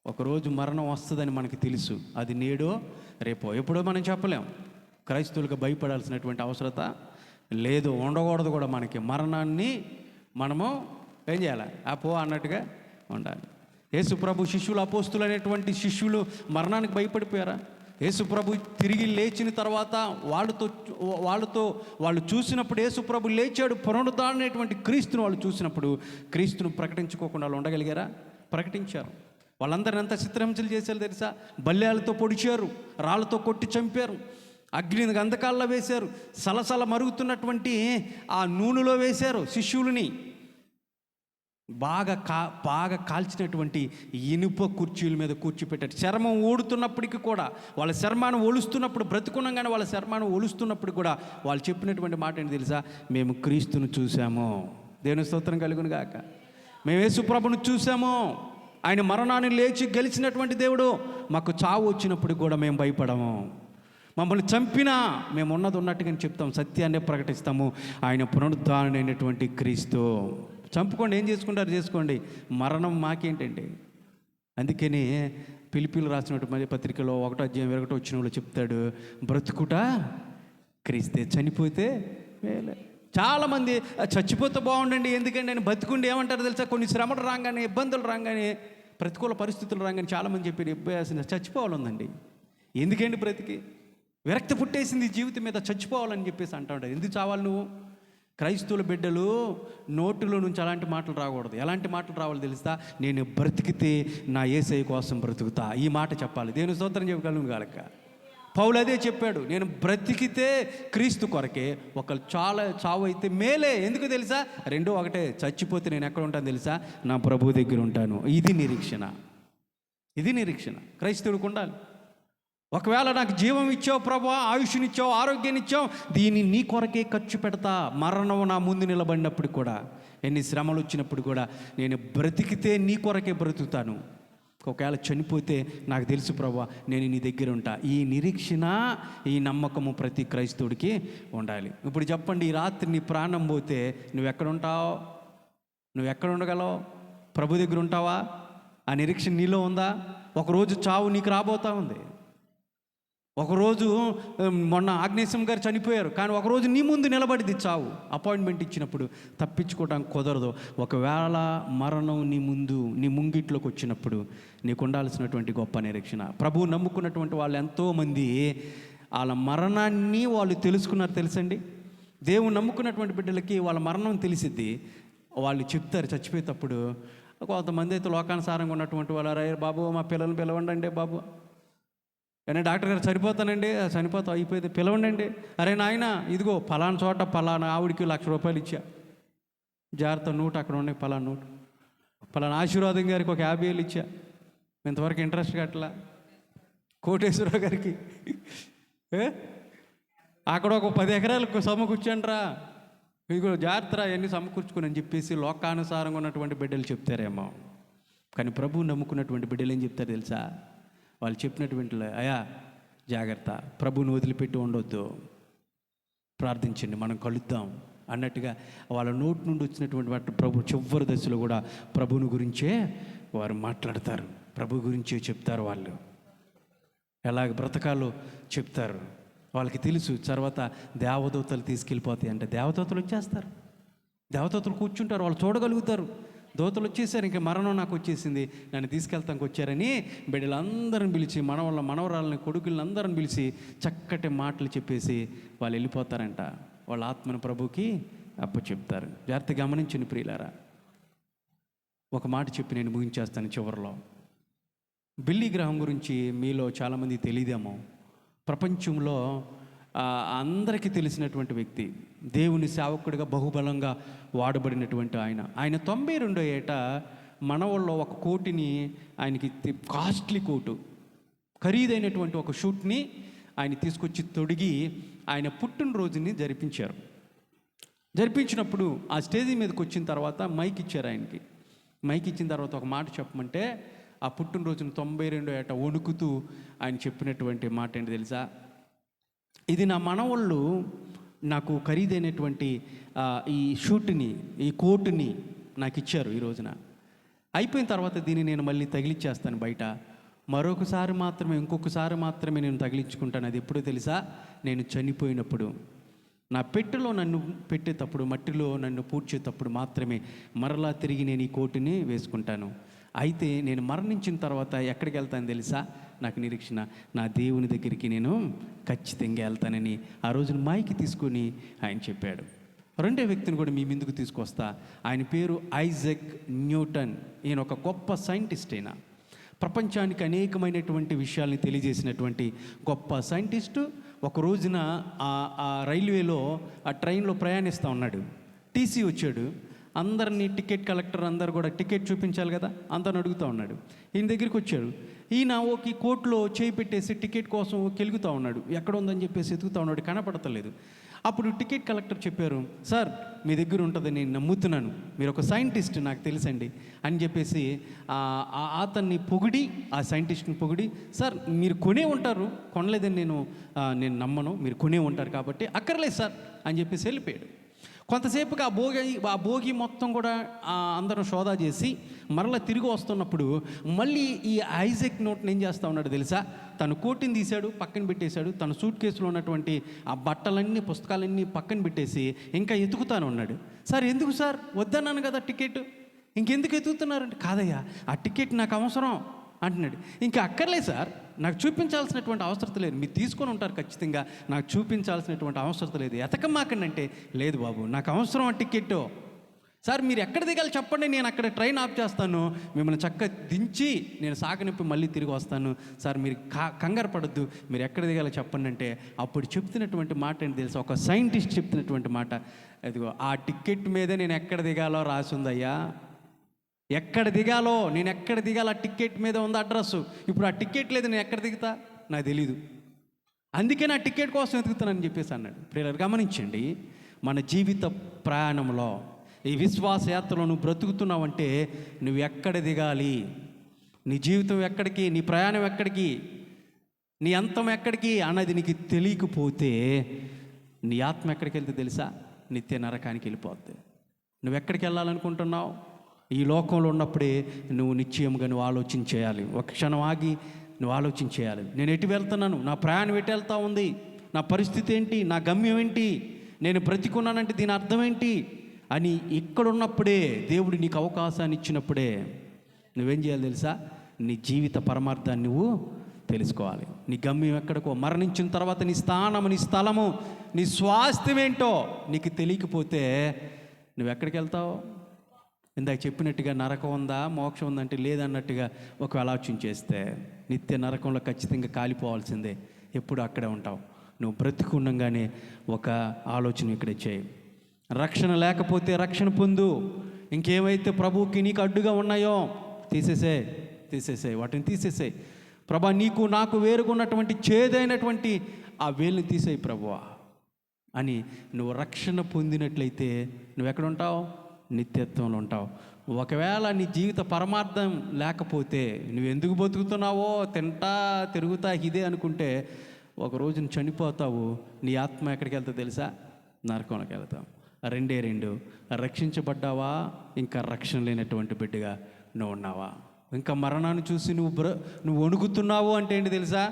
Speaker 1: ఒకరోజు మరణం వస్తుందని మనకు తెలుసు. అది నేడో రేపో ఎప్పుడో మనం చెప్పలేం. క్రైస్తవులుగా భయపడాల్సినటువంటి అవసరత లేదు, ఉండకూడదు కూడా. మనకి మరణాన్ని మనము ఏం చేయాలి? పో అన్నట్టుగా ఉండాలి. యేసుప్రభు శిష్యులు, అపోస్తులు అనేటువంటి శిష్యులు మరణానికి భయపడిపోయారా? యేసుప్రభు తిరిగి లేచిన తర్వాత వాళ్ళు చూసినప్పుడు, యేసుప్రభు లేచాడు, పునరుద్ధరణమైనటువంటి క్రీస్తును వాళ్ళు చూసినప్పుడు క్రీస్తును ప్రకటించుకోకుండా వాళ్ళు ఉండగలిగారా? ప్రకటించారు. వాళ్ళందరిని ఎంత చిత్రహింసలు చేశారు తెలుసా? బల్యాలతో పొడిచారు, రాళ్ళతో కొట్టి చంపారు, అగ్ని గంధకాల్లో వేశారు, సలసల మరుగుతున్నటువంటి ఆ నూనెలో వేశారు శిష్యులని. బాగా కాల్చినటువంటి ఇనుప కుర్చీల మీద కూర్చోపెట్టారు. చర్మం ఊడుతున్నప్పటికీ కూడా, వాళ్ళ చర్మాన్ని ఒలుస్తున్నప్పుడు, బ్రతుకున్నాగానే వాళ్ళ చర్మాన్ని ఒలుస్తున్నప్పుడు కూడా వాళ్ళు చెప్పినటువంటి మాట ఏంటి తెలుసా? మేము క్రీస్తును చూసాము. దేవుని స్తోత్రం కలుగును గాక. మేము యేసుప్రభును చూసాము. ఆయన మరణాన్ని లేచి గెలిచినటువంటి దేవుడు. మాకు చావు వచ్చినప్పుడు కూడా మేము భయపడము. మమ్మల్ని చంపినా మేము ఉన్నట్టుగానే చెప్తాం, సత్యాన్నే ప్రకటిస్తాము. ఆయన పునరుద్ధరణమైనటువంటి క్రీస్తు. చంపుకోండి, ఏం చేసుకుంటారు చేసుకోండి, మరణం మాకేంటండి? అందుకని పిలిపిలు రాసినటువంటి పత్రికలో 1:21 చెప్తాడు, బ్రతుకుట క్రీస్తే, చనిపోతే మేలే. చాలామంది చచ్చిపోతే బాగుండండి, ఎందుకంటే నేను బతుకుండి ఏమంటారు తెలుసా, కొన్ని శ్రమలు రాగానే, ఇబ్బందులు రాగానే, ప్రతికూల పరిస్థితులు రాగానే చాలామంది చెప్పారు అబ్బాయి చచ్చిపోవాలందండి, ఎందుకండి బ్రతికి విరక్తి పుట్టేసింది జీవితం మీద, చచ్చిపోవాలని చెప్పేసి అంటా ఉంటాడు. ఎందుకు చావాలి నువ్వు? క్రైస్తవుల బిడ్డలు నోటిలో నుంచి అలాంటి మాటలు రాకూడదు. ఎలాంటి మాటలు రావాలి తెలుస్తా, నేను బ్రతికితే నా యేసయ్య కోసం బ్రతుకుతా, ఈ మాట చెప్పాలి. దేవుని స్తోత్రం చెప్పగలను గాలక. పౌలు అదే చెప్పాడు, నేను బ్రతికితే క్రీస్తు కొరకే, ఒకళ్ళు చావు అయితే మేలే. ఎందుకు తెలుసా, రెండో ఒకటే, చచ్చిపోతే నేను ఎక్కడ ఉంటాను తెలుసా, నా ప్రభువు దగ్గర ఉంటాను. ఇది నిరీక్షణ, ఇది నిరీక్షణ క్రైస్తవుడికి ఉండాలి. ఒకవేళ నాకు జీవం ఇచ్చావు ప్రభువా, ఆయుష్నిచ్చావు, ఆరోగ్యాన్ని ఇచ్చావు, దీన్ని నీ కొరకే ఖర్చు పెడతా. మరణం నా ముందు నిలబడినప్పుడు కూడా, ఎన్ని శ్రమలు వచ్చినప్పుడు కూడా, నేను బ్రతికితే నీ కొరకే బ్రతుకుతాను. ఒకవేళ చనిపోతే నాకు తెలుసు ప్రభువా, నేను నీ దగ్గర ఉంటా. ఈ నిరీక్షణ, ఈ నమ్మకము ప్రతి క్రైస్తవుడికి ఉండాలి. ఇప్పుడు చెప్పండి, ఈ రాత్రి నీ ప్రాణం పోతే నువ్వెక్కడ ఉంటావు? నువ్వెక్కడ ఉండగలవు? ప్రభు దగ్గర ఉంటావా? ఆ నిరీక్షణ నీలో ఉందా? ఒకరోజు చావు నీకు రాబోతా ఉంది. ఒకరోజు మొన్న ఆగ్నేశం గారు చనిపోయారు, కానీ ఒకరోజు నీ ముందు నిలబడింది చావు. అపాయింట్మెంట్ ఇచ్చినప్పుడు తప్పించుకోవడానికి కుదరదు. ఒకవేళ మరణం నీ ముంగిట్లోకి వచ్చినప్పుడు నీకు ఉండాల్సినటువంటి గొప్ప నిరీక్షణ. ప్రభువు నమ్ముకున్నటువంటి వాళ్ళు ఎంతోమంది వాళ్ళ మరణాన్ని వాళ్ళు తెలుసుకున్నారు తెలుసండి. దేవుడు నమ్ముకున్నటువంటి బిడ్డలకి వాళ్ళ మరణం తెలిసిద్ది. వాళ్ళు చెప్తారు చచ్చిపోయేటప్పుడు. కొంతమంది అయితే లోకానుసారంగా ఉన్నటువంటి వాళ్ళు, అరే బాబు మా పిల్లల్ని పిలవండి బాబు, అరే డాక్టర్ గారు చనిపోతానండి, చనిపోతా అయిపోయింది, పిలవండి. అరే నాయన ఇదిగో ఫలానా చోట ఫలానా ఆవిడికి ₹1,00,000 ఇచ్చా, జాగ్రత్త నోటు అక్కడ ఉన్నాయి, ఫలానా నోటు. ఫలానా ఆశీర్వాదం గారికి ఒక 50,000 ఇచ్చా, ఇంతవరకు ఇంట్రెస్ట్ కట్టలా. కోటేశ్వరరావు గారికి అక్కడ ఒక 10 ఎకరాలకు సమకూర్చండిరా, ఇదిగో జాగ్రత్త అవన్నీ సమకూర్చుకుని అని చెప్పేసి లోకానుసారంగా ఉన్నటువంటి బిడ్డలు చెప్తారేమో. కానీ ప్రభువు నమ్ముకున్నటువంటి బిడ్డలు ఏం చెప్తారు తెలుసా? వాళ్ళు చెప్పినటువంటి, అయా జాగ్రత్త, ప్రభువుని వదిలిపెట్టి ఉండొద్దు, ప్రార్థించండి, మనం కలుద్దాం అన్నట్టుగా వాళ్ళ నోటి నుండి వచ్చినటువంటి వాటి ప్రభు చివరి దశలో కూడా ప్రభువుని గురించే వారు మాట్లాడతారు, ప్రభు గురించే చెప్తారు. వాళ్ళు ఎలాగ బ్రతకాలో చెప్తారు. వాళ్ళకి తెలుసు తర్వాత దేవదూతలు తీసుకెళ్ళిపోతాయి అంటే, దేవదూతలు వచ్చేస్తారు, దేవదూతలు కూర్చుంటారు, వాళ్ళు చూడగలుగుతారు. దూతలు వచ్చేసారు, ఇంకా మరణం నాకు వచ్చేసింది, నన్ను తీసుకెళ్తానికి వచ్చారని బిడ్డలందరిని పిలిచి, మనవరాలని కొడుకులను అందరిని పిలిచి చక్కటి మాటలు చెప్పేసి వాళ్ళు వెళ్ళిపోతారంట. వాళ్ళ ఆత్మను ప్రభుకి అప్పచెప్తారు. జాగ్రత్త గమనించండి ప్రియులారా. ఒక మాట చెప్పి నేను ముగించేస్తాను చివరిలో. బిల్లీ గ్రహం గురించి మీలో చాలామంది తెలియదేమో. ప్రపంచంలో అందరికీ తెలిసినటువంటి వ్యక్తి, దేవుని సేవకుడిగా బహుబలంగా వాడబడినటువంటి ఆయన 92వ ఏట మనవల్లో ఒక కోటిని, ఆయనకి కాస్ట్లీ కోటు, ఖరీదైనటువంటి ఒక షూట్ని ఆయన తీసుకొచ్చి తొడిగి ఆయన పుట్టినరోజుని జరిపించినప్పుడు ఆ స్టేజీ మీదకి వచ్చిన తర్వాత మైక్ ఇచ్చారు ఆయనకి. మైక్ ఇచ్చిన తర్వాత ఒక మాట చెప్పమంటే, ఆ పుట్టినరోజున 92వ ఏట వణుకుతూ ఆయన చెప్పినటువంటి మాట ఏంటి తెలుసా? ఇది నా మనవళ్ళు నాకు ఖరీదైనటువంటి ఈ షూట్ని, ఈ కోటుని నాకు ఇచ్చారు ఈ రోజున. అయిపోయిన తర్వాత దీన్ని నేను మళ్ళీ తగిలిచ్చేస్తాను బయట, ఇంకొకసారి మాత్రమే నేను తగిలించుకుంటాను. అది ఎప్పుడో తెలుసా? నేను చనిపోయినప్పుడు, నా పెట్టెలో నన్ను పెట్టేటప్పుడు, మట్టిలో నన్ను పూడ్చేటప్పుడు మాత్రమే మరలా తిరిగి నేను ఈ కోటుని వేసుకుంటాను. అయితే నేను మరణించిన తర్వాత ఎక్కడికి వెళ్తాను తెలుసా? నాకు నిరీక్షణ, నా దేవుని దగ్గరికి నేను ఖచ్చితంగా వెళ్తానని ఆ రోజున మైకి తీసుకొని ఆయన చెప్పాడు. రెండో వ్యక్తిని కూడా మీ ముందుకు తీసుకొస్తా. ఆయన పేరు ఐజాక్ న్యూటన్. ఈయన ఒక గొప్ప సైంటిస్ట్. అయినా ప్రపంచానికి అనేకమైనటువంటి విషయాల్ని తెలియజేసినటువంటి గొప్ప సైంటిస్టు. ఒక రోజున ఆ రైల్వేలో, ఆ ట్రైన్లో ప్రయాణిస్తూ ఉన్నాడు. టీసీ వచ్చాడు. అందరినీ టికెట్ కలెక్టర్ అందరు కూడా టికెట్ చూపించాలి కదా, అందరిని అడుగుతూ ఉన్నాడు. ఈయన దగ్గరికి వచ్చాడు. ఈయన ఒక కోట్లో చేయి పెట్టేసి టికెట్ కోసం కెలుగుతూ ఉన్నాడు. ఎక్కడ ఉందని చెప్పేసి ఎతుకుతూ ఉన్నాడు, కనపడతలేదు. అప్పుడు టికెట్ కలెక్టర్ చెప్పారు, సార్ మీ దగ్గర ఉంటుంది, నేను నమ్ముతున్నాను, మీరు ఒక సైంటిస్ట్ నాకు తెలుసండి అని చెప్పేసి అతన్ని పొగిడి, ఆ సైంటిస్ట్ని పొగిడి, సార్ మీరు కొనే ఉంటారు, కొనలేదని నేను నమ్మను, మీరు కొనే ఉంటారు కాబట్టి అక్కర్లేదు సార్ అని చెప్పేసి వెళ్ళిపోయాడు. కొంతసేపుకి ఆ భోగి మొత్తం కూడా అందరం సోదా చేసి మరలా తిరిగి వస్తున్నప్పుడు మళ్ళీ ఈ ఐజాక్ న్యూటన్ ఏం చేస్తూ ఉన్నాడు తెలుసా? తను కోటిని తీశాడు, పక్కన పెట్టేశాడు. తన సూట్ కేసులో ఉన్నటువంటి ఆ బట్టలన్నీ, పుస్తకాలన్నీ పక్కన పెట్టేసి ఇంకా ఎతుకుతాను ఉన్నాడు. సార్ ఎందుకు సార్? వద్దన్నాను కదా టికెట్, ఇంకెందుకు ఎతుకుతున్నారంటే, కాదయ్యా ఆ టికెట్ నాకు అవసరం అంటున్నాడు. ఇంకా అక్కర్లేదు సార్, నాకు చూపించాల్సినటువంటి అవసరం లేదు, మీరు తీసుకొని ఉంటారు ఖచ్చితంగా, నాకు చూపించాల్సినటువంటి అవసరం లేదు, ఎతకమాకండి. లేదు బాబు, నాకు అవసరం ఆ టికెట్. సార్ మీరు ఎక్కడ దిగాలి చెప్పండి, నేను అక్కడ ట్రైన్ ఆఫ్ చేస్తాను, మిమ్మల్ని చక్కగా దించి నేను సాగనిప్పి మళ్ళీ తిరిగి వస్తాను. సార్ మీరు కంగారు పడద్దు, మీరు ఎక్కడ దిగాలో చెప్పండి అంటే అప్పుడు చెప్తున్నటువంటి మాట ఏంటి తెలుసా? ఒక సైంటిస్ట్ చెప్తున్నటువంటి మాట, అదిగో ఆ టికెట్ మీదే నేను ఎక్కడ దిగాలో రాసి ఉందయ్యా, ఎక్కడ దిగాలో, నేను ఎక్కడ దిగాలో ఆ టికెట్ మీద ఉంది అడ్రస్సు. ఇప్పుడు ఆ టికెట్ లేదు, నేను ఎక్కడ దిగుతా నాకు తెలీదు, అందుకే నా టికెట్ కోసం వెతుకుతానని చెప్పేసి అన్నాడు. ప్రియులారా గమనించండి, మన జీవిత ప్రయాణంలో ఈ విశ్వాస యాత్రలో నువ్వు బ్రతుకుతున్నావంటే నువ్వు ఎక్కడ దిగాలి, నీ జీవితం ఎక్కడికి, నీ ప్రయాణం ఎక్కడికి, నీ అంతం ఎక్కడికి అన్నది నీకు తెలియకపోతే నీ ఆత్మ ఎక్కడికి వెళ్తే తెలుసా? నిత్య నరకానికి వెళ్ళిపోద్ది. నువ్వు ఎక్కడికి వెళ్ళాలనుకుంటున్నావు? ఈ లోకంలో ఉన్నప్పుడే నువ్వు నిశ్చయంగా నువ్వు ఆలోచన చేయాలి. ఒక క్షణం ఆగి నువ్వు ఆలోచన చేయాలి. నేను ఎటు వెళ్తున్నాను, నా ప్రయాణం ఎటు వెళ్తా ఉంది, నా పరిస్థితి ఏంటి, నా గమ్యం ఏంటి, నేను బ్రతికున్నానంటే దీని అర్థం ఏంటి అని ఇక్కడున్నప్పుడే, దేవుడు నీకు అవకాశాన్ని ఇచ్చినప్పుడే నువ్వేం చేయాలి తెలుసా? నీ జీవిత పరమార్థాన్ని నువ్వు తెలుసుకోవాలి. నీ గమ్యం ఎక్కడికో, మరణించిన తర్వాత నీ స్థానము, నీ స్థలము, నీ స్వాస్థ్యం ఏంటో నీకు తెలియకపోతే నువ్వు ఎక్కడికి వెళ్తావు? ఇందాక చెప్పినట్టుగా నరకం ఉందా, మోక్షం ఉందంటే లేదన్నట్టుగా ఒక ఆలోచన చేస్తే నిత్య నరకంలో ఖచ్చితంగా కాలిపోవాల్సిందే, ఎప్పుడు అక్కడే ఉంటావు. నువ్వు బ్రతికుండగానే ఒక ఆలోచన ఇక్కడ చేయి. రక్షణ లేకపోతే రక్షణ పొందు. ఇంకేమైతే ప్రభువుకి నీకు అడ్డుగా ఉన్నాయో తీసేసే వాటిని తీసేసే. ప్రభా, నీకు నాకు వేరుగా ఉన్నటువంటి చేదైనటువంటి ఆ వేలుని తీసేయి ప్రభువా అని నువ్వు రక్షణ పొందినట్లయితే నువ్వు ఎక్కడ ఉంటావు? నిత్యత్వంలో ఉంటావు. ఒకవేళ నీ జీవిత పరమార్థం లేకపోతే నువ్వు ఎందుకు బతుకుతున్నావో, తింటా తిరుగుతా ఇదే అనుకుంటే ఒక రోజున చనిపోతావు. నీ ఆత్మ ఎక్కడికి వెళ్తా తెలుసా? నరకంలోకి వెళ్తావు. రెండు రక్షించబడ్డావా, ఇంకా రక్షణ లేనటువంటి బిడ్డగా నువ్వు ఉన్నావా? ఇంకా మరణాన్ని చూసి నువ్వు వణుకుతున్నావు అంటే ఏంటి తెలుసా?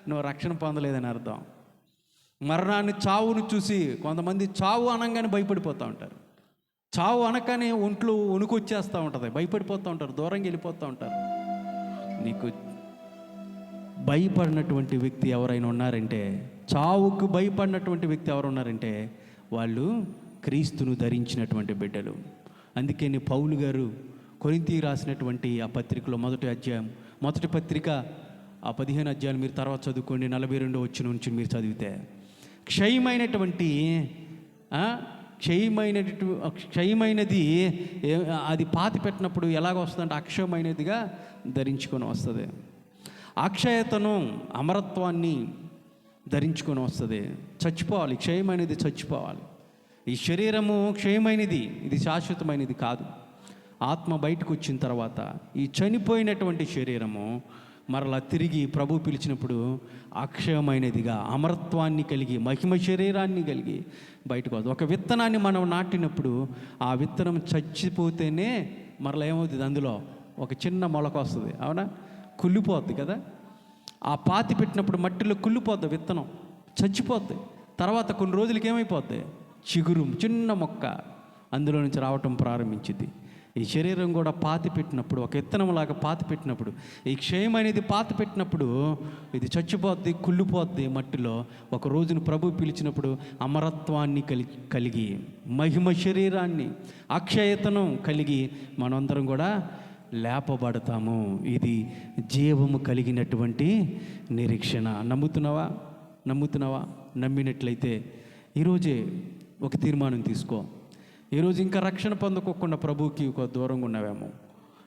Speaker 1: నువ్వు రక్షణ పొందలేదని అర్థం. మరణాన్ని, చావును చూసి కొంతమంది చావు అనగానే భయపడిపోతూ ఉంటారు. చావు అనగానే ఒంట్లో వణుకు వచ్చేస్తూ ఉంటుంది, భయపడిపోతూ ఉంటారు, దూరంగా వెళ్ళిపోతూ ఉంటారు. నీకు భయపడినటువంటి వ్యక్తి ఎవరైనా ఉన్నారంటే, చావుకు భయపడినటువంటి వ్యక్తి ఎవరు ఉన్నారంటే వాళ్ళు క్రీస్తును ధరించినటువంటి బిడ్డలు. అందుకే పౌలు గారు కొరింథీయులకు రాసినటువంటి ఆ పత్రికలో మొదటి పత్రిక ఆ 15 అధ్యాయాలు మీరు తర్వాత చదువుకోండి. 42 వచ్చిన నుంచి మీరు చదివితే క్షయమైనది అది పాతి పెట్టినప్పుడు ఎలాగ వస్తుందంటే అక్షయమైనదిగా ధరించుకొని వస్తుంది. అక్షయతను, అమరత్వాన్ని ధరించుకొని వస్తుంది. చచ్చిపోవాలి, క్షయమైనది చచ్చిపోవాలి. ఈ శరీరము క్షయమైనది, ఇది శాశ్వతమైనది కాదు. ఆత్మ బయటకు వచ్చిన తర్వాత ఈ చనిపోయినటువంటి శరీరము మరలా తిరిగి ప్రభు పిలిచినప్పుడు అక్షయమైనదిగా, అమరత్వాన్ని కలిగి, మహిమ శరీరాన్ని కలిగి బయటకు వస్తుంది. ఒక విత్తనాన్ని మనం నాటినప్పుడు ఆ విత్తనం చచ్చిపోతేనే మరలా ఏమవుతుంది, అందులో ఒక చిన్న మొలక వస్తుంది. అవునా? కుళ్ళిపోద్ది కదా. ఆ పాతి పెట్టినప్పుడు మట్టిలో కుళ్ళిపోద్ది, విత్తనం చచ్చిపోద్ది. తర్వాత కొన్ని రోజులకి ఏమైపోద్ది, చిగురు, చిన్న మొక్క అందులో నుంచి రావటం ప్రారంభించింది. ఈ శరీరం కూడా పాతి పెట్టినప్పుడు, ఒక విత్తనంలాగా పాతి పెట్టినప్పుడు, ఈ క్షయం అనేది పాతి పెట్టినప్పుడు ఇది చచ్చిపోద్ది, కుళ్ళిపోద్ది మట్టిలో. ఒక రోజును ప్రభు పిలిచినప్పుడు అమరత్వాన్ని కలిగి, మహిమ శరీరాన్ని, అక్షయతను కలిగి మనందరం కూడా లేపబడతాము. ఇది జీవము కలిగినటువంటి నిరీక్షణ. నమ్ముతున్నావా? నమ్మినట్లయితే ఈరోజే ఒక తీర్మానం తీసుకో. ఈరోజు ఇంకా రక్షణ పొందుకోకుండా ప్రభువుకి ఒక దూరంగా ఉన్నావేమో,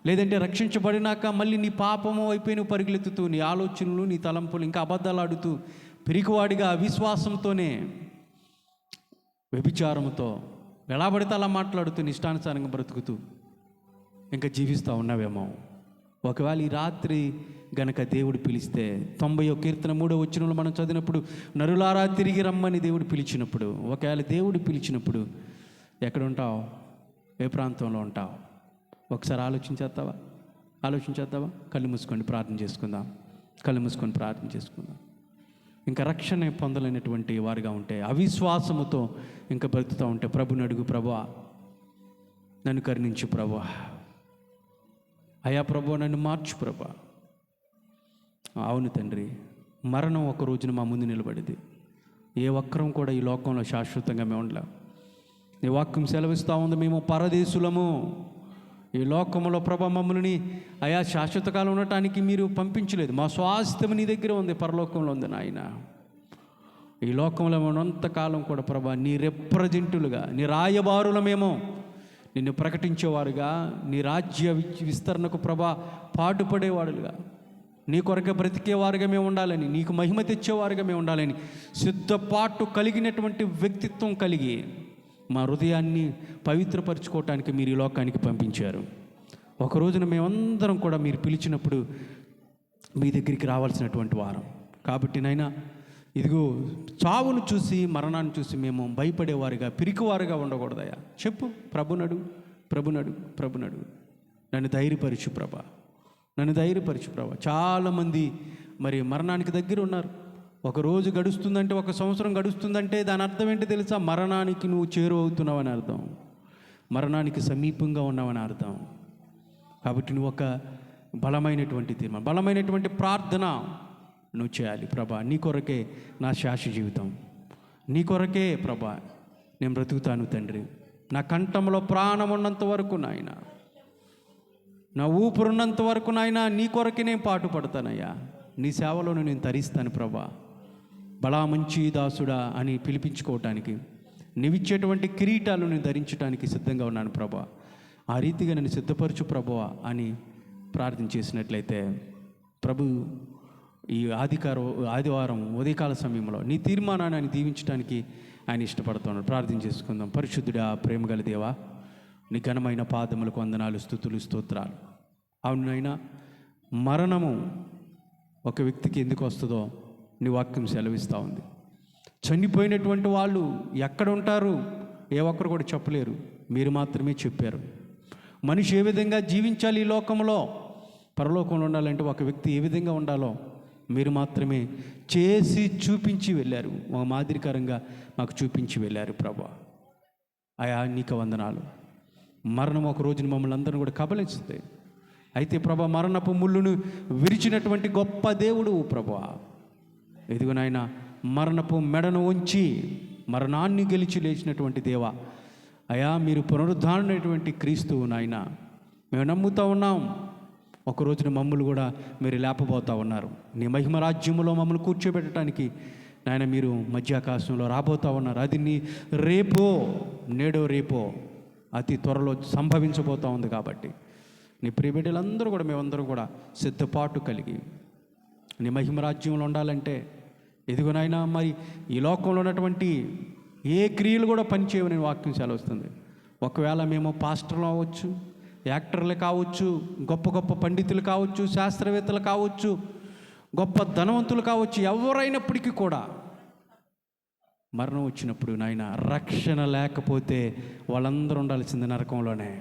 Speaker 1: లేదంటే రక్షించబడినాక మళ్ళీ నీ పాపము అయిపోయి నువ్వు పరుగులెత్తుతూ, నీ ఆలోచనలు, నీ తలంపులు ఇంకా అబద్ధాలు ఆడుతూ, పిరికివాడిగా అవిశ్వాసంతోనే, వ్యభిచారంతో ఎలా పడితే అలా మాట్లాడుతూ, నీ ఇష్టానుసారంగా బ్రతుకుతూ ఇంకా జీవిస్తూ ఉన్నావేమో. ఒకవేళ ఈ రాత్రి గనక దేవుడు పిలిస్తే, 90వ కీర్తన 3వ వచనంలో మనం చదివినప్పుడు, నరులారా తిరిగి రమ్మని దేవుడు పిలిచినప్పుడు, ఒకవేళ దేవుడు పిలిచినప్పుడు ఎక్కడ ఉంటావు? ఏ ప్రాంతంలో ఉంటావు? ఒకసారి ఆలోచించేద్దావా? కళ్ళు మూసుకొని ప్రార్థన చేసుకుందాం. ఇంకా రక్షణ పొందలేనటువంటి వారిగా ఉంటే, అవిశ్వాసముతో ఇంకా బ్రతుకుతూ ఉంటే ప్రభుని అడుగు, ప్రభువా నన్ను కరుణించు ప్రభువా, అయా ప్రభువా నన్ను మార్చు ప్రభువా. అవును తండ్రి, మరణం ఒక రోజున మా ముందు నిలబడింది. ఏ ఒక్కరం కూడా ఈ లోకంలో శాశ్వతంగా మేము ఉండలేం. నీ వాక్యం సెలవిస్తూ ఉంది, మేము పరదేశులము. ఈ లోకంలో ప్రభా మమ్మల్ని అయా శాశ్వత కాలం ఉండటానికి మీరు పంపించలేదు. మా స్వాస్థ్యం నీ దగ్గర ఉంది, పరలోకంలో ఉంది నాయన. ఈ లోకంలో ఉన్నంతకాలం కూడా ప్రభా నీ రిప్రజెంటులుగా, నీ రాయబారులమేమో, నిన్ను ప్రకటించేవారుగా, నీ రాజ్య విస్తరణకు ప్రభా పాటుపడేవాడుగా, నీ కొరకే బ్రతికేవారుగా మేము ఉండాలని, నీకు మహిమ తెచ్చేవారుగా మేము ఉండాలని సిద్ధపాటు కలిగినటువంటి వ్యక్తిత్వం కలిగి మా హృదయాన్ని పవిత్రపరచుకోవటానికి మీరు ఈ లోకానికి పంపించారు. ఒక రోజున మేమందరం కూడా మీరు పిలిచినప్పుడు మీ దగ్గరికి రావాల్సినటువంటి వారం. కాబట్టి నాయనా, ఇదిగో చావును చూసి, మరణాన్ని చూసి మేము భయపడేవారుగా, పిరికివారుగా ఉండకూడదయా. చెప్పు, ప్రభునడు. నన్ను ధైర్యపరచు ప్రభా. చాలామంది మరి మరణానికి దగ్గర ఉన్నారు. ఒక రోజు గడుస్తుందంటే, ఒక సంవత్సరం గడుస్తుందంటే దాని అర్థం ఏంటి తెలుసా? మరణానికి నువ్వు చేరువవుతున్నావని అర్థం, మరణానికి సమీపంగా ఉన్నావని అర్థం. కాబట్టి నువ్వు ఒక బలమైనటువంటి తీర్మానం, బలమైనటువంటి ప్రార్థన నువ్వు చేయాలి. ప్రభా నీ కొరకే నా శాశ్వత జీవితం, నీ కొరకే ప్రభా నేను బ్రతుకుతాను తండ్రి. నా కంఠంలో ప్రాణం ఉన్నంత వరకు నాయన, నా ఊపిరున్నంత వరకు నాయన నీ కొరకే నేను పాటు పడతానయ్యా. నీ సేవలో నేను తరిస్తాను ప్రభా. బలా మంచి దాసుడా అని పిలిపించుకోవటానికి, నీవిచ్చేటువంటి కిరీటాలు నేను ధరించడానికి సిద్ధంగా ఉన్నాను ప్రభా. ఆ రీతిగా నన్ను సిద్ధపరచు ప్రభువా అని ప్రార్థన చేసినట్లయితే, ప్రభు ఈ ఆదివారం ఉదయకాల సమయంలో నీ తీర్మానాన్ని ఆయన దీవించడానికి ఆయన ఇష్టపడుతున్నాడు. ప్రార్థన చేసుకుందాం. పరిశుద్ధుడా, ప్రేమగల దేవా, నీ ఘనమైన పాదములకు వందనాలు, స్తుతులు, స్తోత్రాలు. అవునైనా మరణము ఒక వ్యక్తికి ఎందుకు వస్తుందో నీ వాక్యం సెలవిస్తూ ఉంది. చనిపోయినటువంటి వాళ్ళు ఎక్కడ ఉంటారు? ఏ ఒక్కరు కూడా చెప్పలేరు, మీరు మాత్రమే చెప్పారు. మనిషి ఏ విధంగా జీవించాలి ఈ లోకంలో, పరలోకంలో ఉండాలంటే ఒక వ్యక్తి ఏ విధంగా ఉండాలో మీరు మాత్రమే చేసి చూపించి వెళ్ళారు. ఒక మాదిరికరంగా మాకు చూపించి వెళ్ళారు ప్రభా. అయా నీకు వందనాలు. మరణం ఒక రోజున మమ్మల్ని అందరిని కూడా కబలిస్తుంది. అయితే ప్రభా, మరణపు ముళ్ళును విరిచినటువంటి గొప్ప దేవుడు ప్రభా. ఇదిగో నాయన, మరణపు మెడను ఉంచి మరణాన్ని గెలిచి లేచినటువంటి దేవా, అయా మీరు పునరుద్ధారణటువంటి క్రీస్తువు నాయన, మేము నమ్ముతూ ఉన్నాం. ఒక రోజున మమ్మల్ని కూడా మీరు లేపబోతూ ఉన్నారు. నీ మహిమ రాజ్యంలో మమ్మల్ని కూర్చోబెట్టడానికి నాయన మీరు మధ్యాకాశంలో రాబోతూ ఉన్నారు. అది నీ రేపో అతి త్వరలో సంభవించబోతూ ఉంది. కాబట్టి నీ ప్రియబిడ్డలందరూ కూడా, మేమందరూ కూడా సిద్ధపాటు కలిగి నీ మహిమ రాజ్యంలో ఉండాలంటే, ఎదుగునైనా మరి ఈ లోకంలో ఉన్నటువంటి ఏ క్రియలు కూడా పనిచేయవని వాక్యం సెలవుస్తుంది. ఒకవేళ మేము పాస్టర్లు అవ్వచ్చు, యాక్టర్లు కావచ్చు, గొప్ప గొప్ప పండితులు కావచ్చు, శాస్త్రవేత్తలు కావచ్చు, గొప్ప ధనవంతులు కావచ్చు, ఎవరైనప్పటికీ కూడా మరణం వచ్చినప్పుడు నాయన రక్షణ లేకపోతే వాళ్ళందరూ ఉండాల్సింది నరకంలోనే.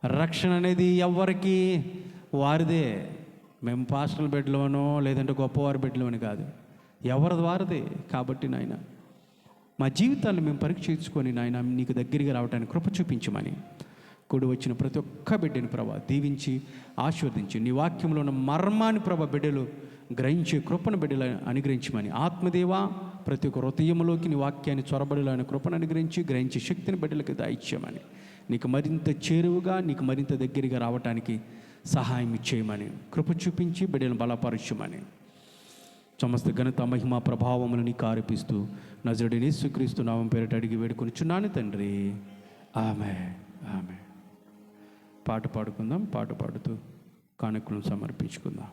Speaker 1: రక్షణ అనేది ఎవరికి వారిదే. మేము పాస్టర్ల బిడ్డలోనో లేదంటే గొప్పవారి బిడ్డలోని కాదు, ఎవరిది వారిదే. కాబట్టి నాయన మా జీవితాన్ని మేము పరీక్షించుకొని నాయన నీకు దగ్గరగా రావడానికి కృప చూపించమని, కూడి వచ్చిన ప్రతి ఒక్క బిడ్డని ప్రభా దీవించి ఆశీర్వదించి, నీ వాక్యంలో ఉన్న మర్మాన్ని ప్రభా బిడ్డలు గ్రహించే కృపను బిడ్డలు అనుగ్రహించమని, ఆత్మదేవా ప్రతి ఒక్క హృదయంలోకి నీ వాక్యాన్ని చొరబడిలోని కృపను అనుగ్రహించి గ్రహించే శక్తిని బిడ్డలకు దాయిచ్చామని, నీకు మరింత చేరువుగా, నీకు మరింత దగ్గరగా రావడానికి సహాయం ఇచ్చేయమని, కృప చూపించి బిడ్డలను బలపరచమని, సమస్త ఘనత మహిమ ప్రభావములను నీకు ఆరోపిస్తూ నజరుడైన యేసుక్రీస్తు నామం పేరిట అడిగి వేడుకొనుచున్నాను తండ్రి, ఆమేన్. ఆమేన్. పాట పాడుకుందాం. పాట పాడుతూ కానుకలను సమర్పించుకుందాం.